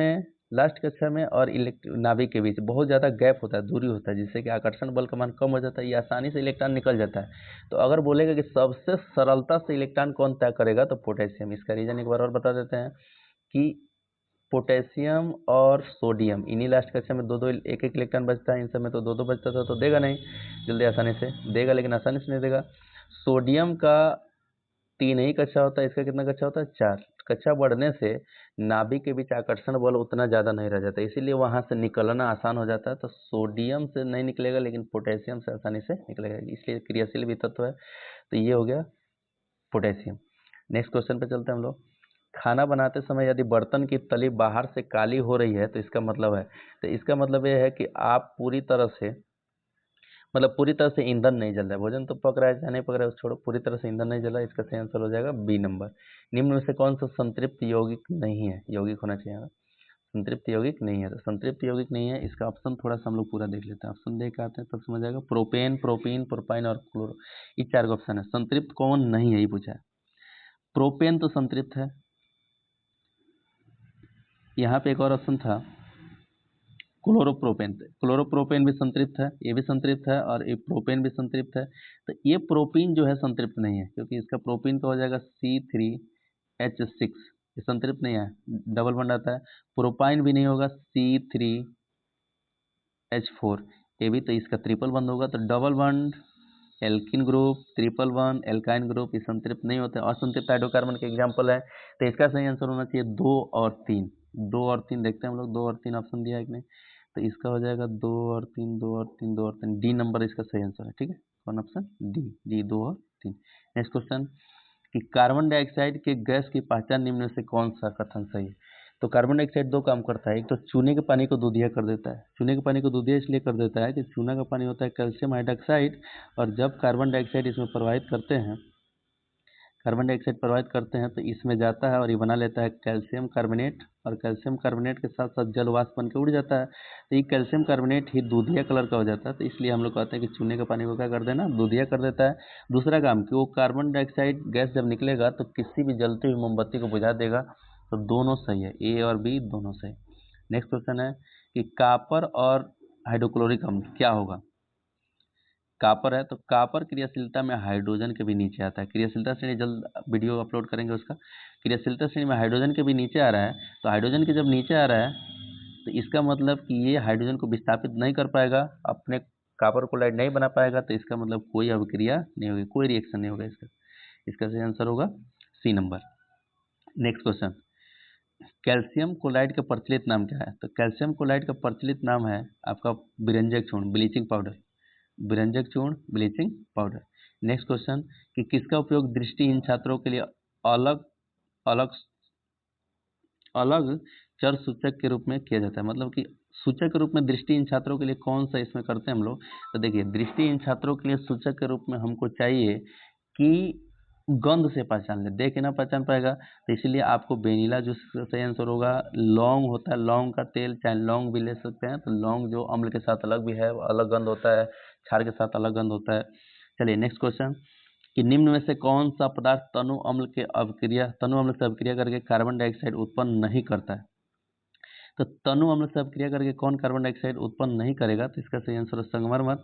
में और नाभिक के बीच बहुत ज़्यादा गैप होता है, दूरी होता है, जिससे कि आकर्षण बल का मान कम हो जाता है, ये आसानी से इलेक्ट्रॉन निकल जाता है। तो अगर बोलेगा कि सबसे सरलता से इलेक्ट्रॉन कौन तय करेगा, तो पोटेशियम। इसका रीजन एक बार और बता देते हैं कि पोटेशियम और सोडियम इन्हीं लास्ट कक्षा में 2-2 1-1 इलेक्ट्रॉन बचता है। इन सब में तो 2-2 बचता था, तो देगा नहीं जल्दी, आसानी से देगा, लेकिन आसानी से नहीं देगा। सोडियम का 3 ही कक्षा होता है, इसका कितना कक्षा होता है? 4। कक्षा बढ़ने से नाभिक के बीच आकर्षण बल उतना ज़्यादा नहीं रह जाता, इसीलिए वहाँ से निकलना आसान हो जाता है। तो सोडियम से नहीं निकलेगा लेकिन पोटेशियम से आसानी से निकलेगा, इसलिए क्रियाशील भी तत्व है। तो ये हो गया पोटेशियम। नेक्स्ट क्वेश्चन पे चलते हैं हम लोग। खाना बनाते समय यदि बर्तन की तली बाहर से काली हो रही है तो इसका मतलब है, तो इसका मतलब ये है कि आप पूरी तरह से ईंधन नहीं जल रहा है। भोजन तो पक रहा है चाहे नहीं पक रहा है छोड़ो, पूरी तरह से ईंधन नहीं जल रहा है। इसका सही आंसर हो जाएगा बी नंबर। निम्न में से कौन सा संतृप्त यौगिक नहीं है? यौगिक होना चाहिए ना, संतृप्त यौगिक नहीं है। तो संतृप्त यौगिक नहीं है, इसका ऑप्शन थोड़ा सा हम लोग पूरा देख लेते हैं। ऑप्शन देख के आते हैं तब समझ आएगा। प्रोपेन, प्रोपीन, प्रोपाइन और क्लोरो, ये 4 का ऑप्शन है। संतृप्त कौन नहीं है ये पूछा है। प्रोपेन तो संतृप्त है। यहाँ पे एक और ऑप्शन था क्लोरोप्रोपेन, क्लोरोप्रोपेन भी संतृप्त है, ये भी संतृप्त है, और ये प्रोपेन भी संतृप्त है। तो ये प्रोपीन जो है संतृप्त नहीं है, क्योंकि इसका प्रोपीन का हो जाएगा C3H6, ये संतृप्त नहीं है, डबल बॉन्ड आता है। प्रोपाइन भी नहीं होगा, C3H4, ये भी, तो इसका ट्रिपल बॉन्ड होगा। तो double bond alkene group, triple bond alkyne group, ये संतृप्त नहीं होते, असंतृप्त हाइड्रोकार्बन के एग्जाम्पल है। तो इसका सही आंसर होना चाहिए 2 और 3। 2 और 3 देखते हैं हम लोग, 2 और 3 ऑप्शन दिया है कि नहीं। तो इसका हो जाएगा 2 और 3, 2 और 3, 2 और 3, डी नंबर इसका सही आंसर है। ठीक है, कौन ऑप्शन? डी 2 और 3। नेक्स्ट क्वेश्चन कि कार्बन डाइऑक्साइड के गैस की पहचान निम्न में से कौन सा कथन सही है? तो कार्बन डाइऑक्साइड 2 काम करता है। एक तो चूने के पानी को दूधिया कर देता है। चूने के पानी को दूधिया इसलिए कर देता है कि चूना का पानी होता है कैल्शियम हाइड्रोक्साइड, और जब कार्बन डाइऑक्साइड इसमें प्रवाहित करते हैं तो इसमें जाता है और ये बना लेता है कैल्शियम कार्बोनेट, और कैल्शियम कार्बोनेट के साथ साथ जल वाष्प बन के उड़ जाता है। तो ये कैल्शियम कार्बोनेट ही दूधिया कलर का हो जाता है। तो इसलिए हम लोग कहते हैं कि चूने के पानी को क्या कर देना? दूधिया कर देता है। दूसरा काम कि वो कार्बन डाइऑक्साइड गैस जब निकलेगा तो किसी भी जलती हुई मोमबत्ती को बुझा देगा। तो दोनों सही है, ए और बी दोनों सही। नेक्स्ट क्वेश्चन है कि कॉपर और हाइड्रोक्लोरिक अम्ल क्या होगा? कॉपर है तो कॉपर क्रियाशीलता में हाइड्रोजन के भी नीचे आता है। क्रियाशीलता श्रेणी जल्द वीडियो अपलोड करेंगे उसका। क्रियाशीलता श्रेणी में हाइड्रोजन के भी नीचे आ रहा है, तो हाइड्रोजन के जब नीचे आ रहा है तो इसका मतलब कि ये हाइड्रोजन को विस्थापित नहीं कर पाएगा, अपने कॉपर क्लोराइड नहीं बना पाएगा। तो इसका मतलब कोई अभिक्रिया नहीं होगी, कोई रिएक्शन नहीं होगा इसका। इसका सही आंसर होगा C number. Next question, calcium chloride का प्रचलित नाम क्या है? तो कैल्शियम क्लोराइड का प्रचलित नाम है आपका विरंजक चूर्ण, ब्लीचिंग पाउडर, विरंजक चूर्ण, ब्लीचिंग पाउडर। नेक्स्ट क्वेश्चन कि किसका उपयोग दृष्टिहीन छात्रों के लिए अलग अलग अलग चर सूचक के रूप में किया जाता है? मतलब कि सूचक के रूप में दृष्टिहीन छात्रों के लिए कौन सा इसमें करते हैं हम लोग? तो देखिए, दृष्टिहीन छात्रों के लिए सूचक के रूप में हमको चाहिए कि गंध से पहचान ले, देख के ना पहचान पाएगा, तो इसलिए आपको वेनिला जूस का सही आंसर होगा। लौंग होता है, लौंग का तेल, चाहे लौंग भी ले सकते हैं, तो लौंग जो अम्ल के साथ अलग भी है, अलग गंध होता है, क्षार के साथ अलग गंध होता है। चलिए नेक्स्ट क्वेश्चन कि निम्न में से कौन सा पदार्थ तनु अम्ल से अभिक्रिया करके कार्बन डाइऑक्साइड उत्पन्न नहीं करता है? तो तनु अम्ल से अभिक्रिया करके कौन कार्बन डाइऑक्साइड उत्पन्न नहीं करेगा? तो इसका सही आंसर है संगमरमर।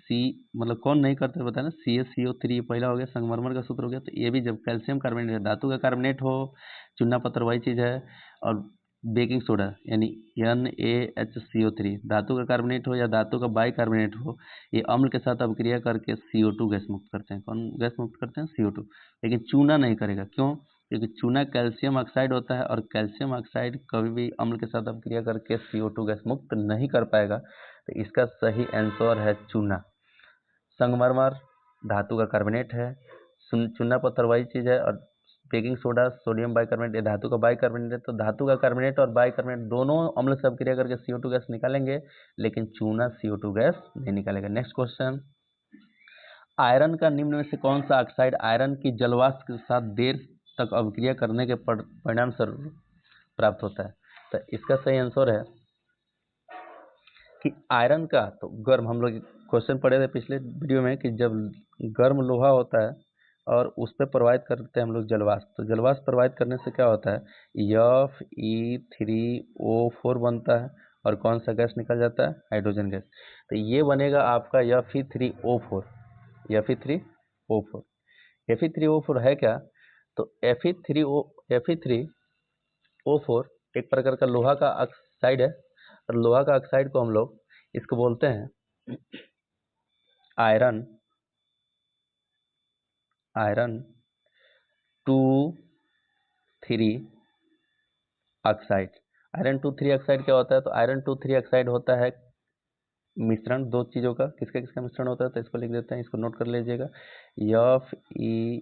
सी मतलब कौन नहीं करता बताया ना, CaCO3 पहला हो गया, संगमरमर का सूत्र हो गया। तो ये भी जब कैल्शियम कार्बोनेट, धातु का कार्बोनेट हो, चूना पत्थर वही चीज़ है, और बेकिंग सोडा यानी NaHCO3 धातु का कार्बोनेट हो या धातु का बाई कार्बोनेट हो, ये अम्ल के साथ अभिक्रिया करके CO2 गैस मुक्त करते हैं। कौन गैस मुक्त करते हैं? CO2। लेकिन चूना नहीं करेगा, क्यों? क्योंकि चूना कैल्शियम ऑक्साइड होता है, और कैल्शियम ऑक्साइड कभी भी अम्ल के साथ अभिक्रिया करके CO2 गैस मुक्त नहीं कर पाएगा। तो इसका सही आंसर है चूना। संगमरमर धातु का कार्बोनेट है, चूना पत्थर वही चीज़ है, और बेकिंग सोडा सोडियम बाइकार्बोनेट, ये धातु का बाइकार्बोनेट है। तो धातु का कार्बोनेट और बाइकार्बोनेट दोनों अम्ल से अभिक्रिया करके CO2 गैस निकालेंगे, लेकिन चूना CO2 गैस नहीं निकालेगा। नेक्स्ट क्वेश्चन, आयरन का निम्न में से कौन सा ऑक्साइड आयरन की जलवाष्प के साथ देर तक अभिक्रिया करने के परिणाम स्वरूप प्राप्त होता है? तो इसका सही आंसर है कि आयरन का, तो गर्म, हम लोग क्वेश्चन पढ़े थे पिछले वीडियो में कि जब गर्म लोहा होता है और उस पर प्रवाहित करते हैं हम लोग जलवाष्प, तो जलवाष्प प्रवाहित करने से क्या होता है? Fe3O4 बनता है, और कौन सा गैस निकल जाता है? Hydrogen gas. तो ये बनेगा आपका Fe3O4। Fe3O4 Fe3O4 है क्या? तो Fe3O4 एक प्रकार का लोहा का ऑक्साइड है, और लोहा का ऑक्साइड को हम लोग इसको बोलते हैं आयरन 2,3 ऑक्साइड। आयरन 2,3 ऑक्साइड क्या होता है? तो आयरन 2,3 ऑक्साइड होता है मिश्रण दो चीज़ों का। किसका किसका मिश्रण होता है? तो इसको लिख देते हैं, इसको नोट कर लीजिएगा। FeO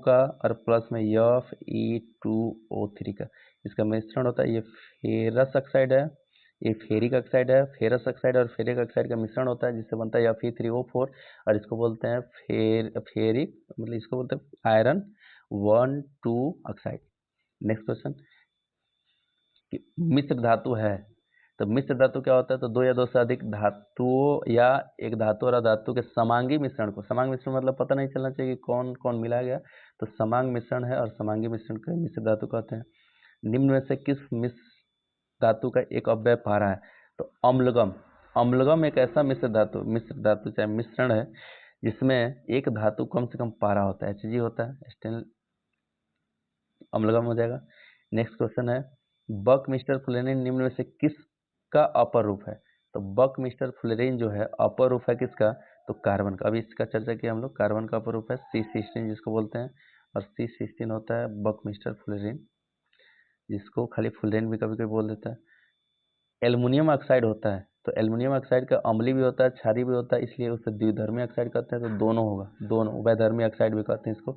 का और प्लस में Fe2O3 का, इसका मिश्रण होता है। ये फेरस ऑक्साइड है, ये फेरिक ऑक्साइड है। फेरस ऑक्साइड और फेरिक ऑक्साइड का मिश्रण होता है, जिससे बनता है Fe3O4, और इसको बोलते हैं फेरिक, मतलब इसको बोलते हैं आयरन 1,2 ऑक्साइड। नेक्स्ट क्वेश्चन, मिश्र धातु है, तो मिश्र धातु क्या होता है? तो दो या दो से अधिक धातुओं या एक धातु और अधातु के समांगी मिश्रण को, समांग मिश्रण मतलब पता नहीं चलना चाहिए कि कौन कौन मिलाया गया, तो समांग मिश्रण है, और समांगी मिश्रण को मिश्र धातु कहते हैं। निम्न में से किस मिश्र धातु का एक अव्यय पारा है? तो अम्लगम। अम्लगम एक ऐसा मिश्र धातु चाहे मिश्रण है जिसमें एक धातु कम से कम पारा होता है, Hg होता है, अम्लगम हो जाएगा। नेक्स्ट क्वेश्चन है, बक मिस्टर फ्लोरीन निम्न में से किसका अपर रूप है? तो बक मिस्टर फ्लोरीन जो है अपर रूप है किसका? तो कार्बन का। अभी इसका चर्चा किया हम लोग, कार्बन का अपर रूप है C16 जिसको बोलते हैं, और C16 होता है बक मिस्टर फ्लोरीन, जिसको खाली फ्लोरीन भी कभी कभी बोल देता है। एल्युमिनियम ऑक्साइड होता है, तो एल्युमिनियम ऑक्साइड का अम्लीय भी होता है, क्षारीय भी होता है, इसलिए उसे द्विधर्मी ऑक्साइड कहते हैं। तो दोनों होगा, दोनों उभयधर्मी ऑक्साइड भी कहते हैं इसको।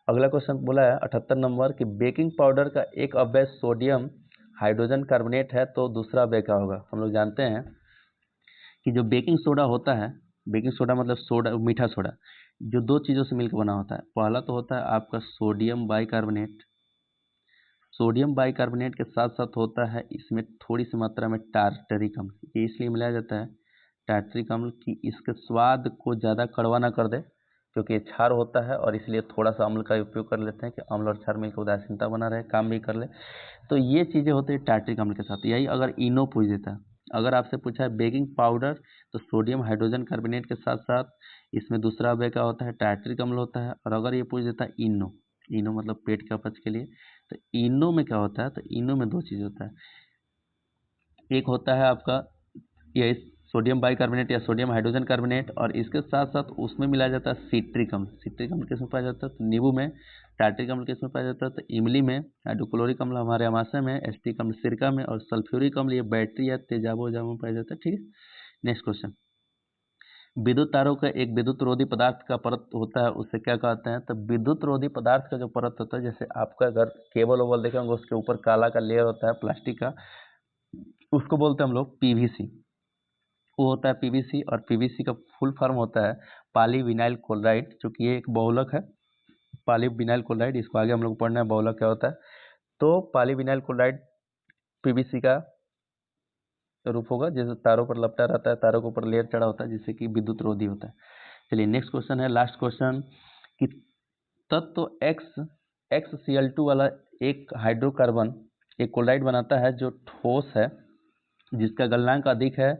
अगला क्वेश्चन बोला है 78 नंबर कि बेकिंग पाउडर का एक अव्यय सोडियम हाइड्रोजन कार्बोनेट है, तो दूसरा अव्यय क्या होगा? हम लोग जानते हैं कि जो बेकिंग सोडा होता है, बेकिंग सोडा मतलब सोडा, मीठा सोडा, जो दो चीज़ों से मिलकर बना होता है। पहला तो होता है आपका सोडियम बाइकार्बोनेट, सोडियम बाइकार्बोनेट के साथ साथ होता है इसमें थोड़ी सी मात्रा में टार्टरिक अम्ल, ये इसलिए मिलाया जाता है टार्टरिक अम्ल कि इसके स्वाद को ज़्यादा कड़वा ना कर दे, क्योंकि ये क्षार होता है, और इसलिए थोड़ा सा अम्ल का उपयोग कर लेते हैं कि अम्ल और क्षार मिलकर उदासीनता बना रहे, काम भी कर ले। तो ये चीज़ें होती है टार्टरिक अम्ल के साथ। यही अगर इनो पूछ देता है, अगर आपसे पूछा है बेकिंग पाउडर, तो सोडियम हाइड्रोजन कार्बोनेट के साथ साथ इसमें दूसरा अव्यय क्या होता है? टार्टरिक अम्ल होता है। और अगर ये पूछ देता है इनो, इनो मतलब पेट के अपच के लिए, तो इनो में क्या होता है? तो इनो में दो चीज़ होता है, एक होता है आपका ये सोडियम बाइकार्बोनेट या सोडियम हाइड्रोजन कार्बोनेट, और इसके साथ साथ उसमें मिलाया जाता है सिट्रिक अम्ल। सिट्रिक अम्ल किसमें पाया जाता है? तो नींबू में टार्टरिक अम्ल किसमें पाया जाता है? तो इमली में, हाइड्रोक्लोरिक अम्ल हमारे अमाशय में, एसिटिक अम्ल सिरका में, और सल्फ्यूरिक अम्ल ये बैटरी या तेजाब ओजाब में पाया जाता है। ठीक है, नेक्स्ट क्वेश्चन, विद्युत तारों का एक विद्युत रोधी पदार्थ का परत होता है, उसे क्या कहते हैं? तो विद्युत रोधी पदार्थ का जो परत होता है, जैसे आपका अगर केबल ओबल देखे होंगे उसके ऊपर काला का लेयर होता है प्लास्टिक का, उसको बोलते हैं हम लोग पीवीसी, वो होता है पीवीसी। और पीवीसी का फुल फॉर्म होता है पॉलीविनाइल क्लोराइड, चूंकि ये एक बहुलक है, पॉलीविनाइल क्लोराइड, इसको आगे हम लोग पढ़ना है बहुलक क्या होता है। तो पॉलीविनाइल क्लोराइड पीवीसी का रूप होगा, जैसे तारों पर लपटा रहता है, तारों के ऊपर लेयर चढ़ा होता है, जिससे कि विद्युत रोधी होता है। चलिए नेक्स्ट क्वेश्चन है, लास्ट क्वेश्चन, कि तत्व XCl2 वाला एक हाइड्रोकार्बन एक क्लोराइड बनाता है जो ठोस है, जिसका गलनांक अधिक है,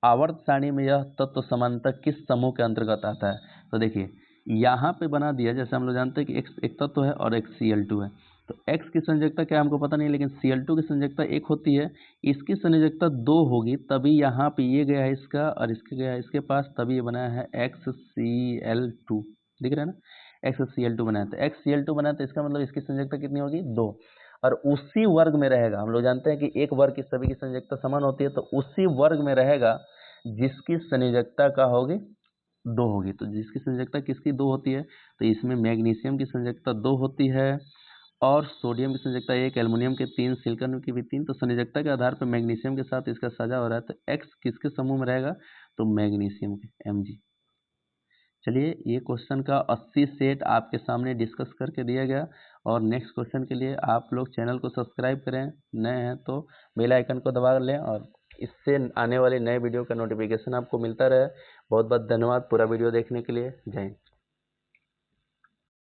आवर्त सारणी में यह तत्व समानतः किस समूह के अंतर्गत आता है? तो देखिए यहाँ पे बना दिया, जैसे हम लोग जानते हैं कि X एक तत्व है और एक Cl2 है, तो X की संयोजकता क्या हमको पता नहीं, लेकिन Cl2 की संयोजकता 1 होती है, इसकी संयोजकता 2 होगी, तभी यहाँ पे ये गया है इसका और इसके गया है इसके पास, तभी ये बनाया है XCl2, दिख रहा है ना, XCl2 बनाया, तो XCl2 बनाया, तो इसका मतलब इसकी संयोजकता कितनी होगी? 2, और उसी वर्ग में रहेगा। हम लोग जानते हैं कि एक वर्ग की सभी की संयोजकता समान होती है, तो उसी वर्ग में रहेगा जिसकी संयोजकता का होगी 2 होगी। तो जिसकी संयोजकता किसकी 2 होती है? तो इसमें मैग्नीशियम की संयोजकता 2 होती है, और सोडियम की संयोजकता 1, एल्युमिनियम के 3, सिलिकॉन की भी 3। तो संयोजकता के आधार पर मैग्नीशियम के साथ इसका साझा हो रहा है, तो एक्स किसके समूह में रहेगा? तो मैग्नीशियम के, Mg। चलिए ये क्वेश्चन का 80 सेट आपके सामने डिस्कस करके दिया गया, और नेक्स्ट क्वेश्चन के लिए आप लोग चैनल को सब्सक्राइब करें, नए हैं तो बेल आइकन को दबा लें, और इससे आने वाले नए वीडियो का नोटिफिकेशन आपको मिलता रहे। बहुत बहुत धन्यवाद पूरा वीडियो देखने के लिए। जय हिंद।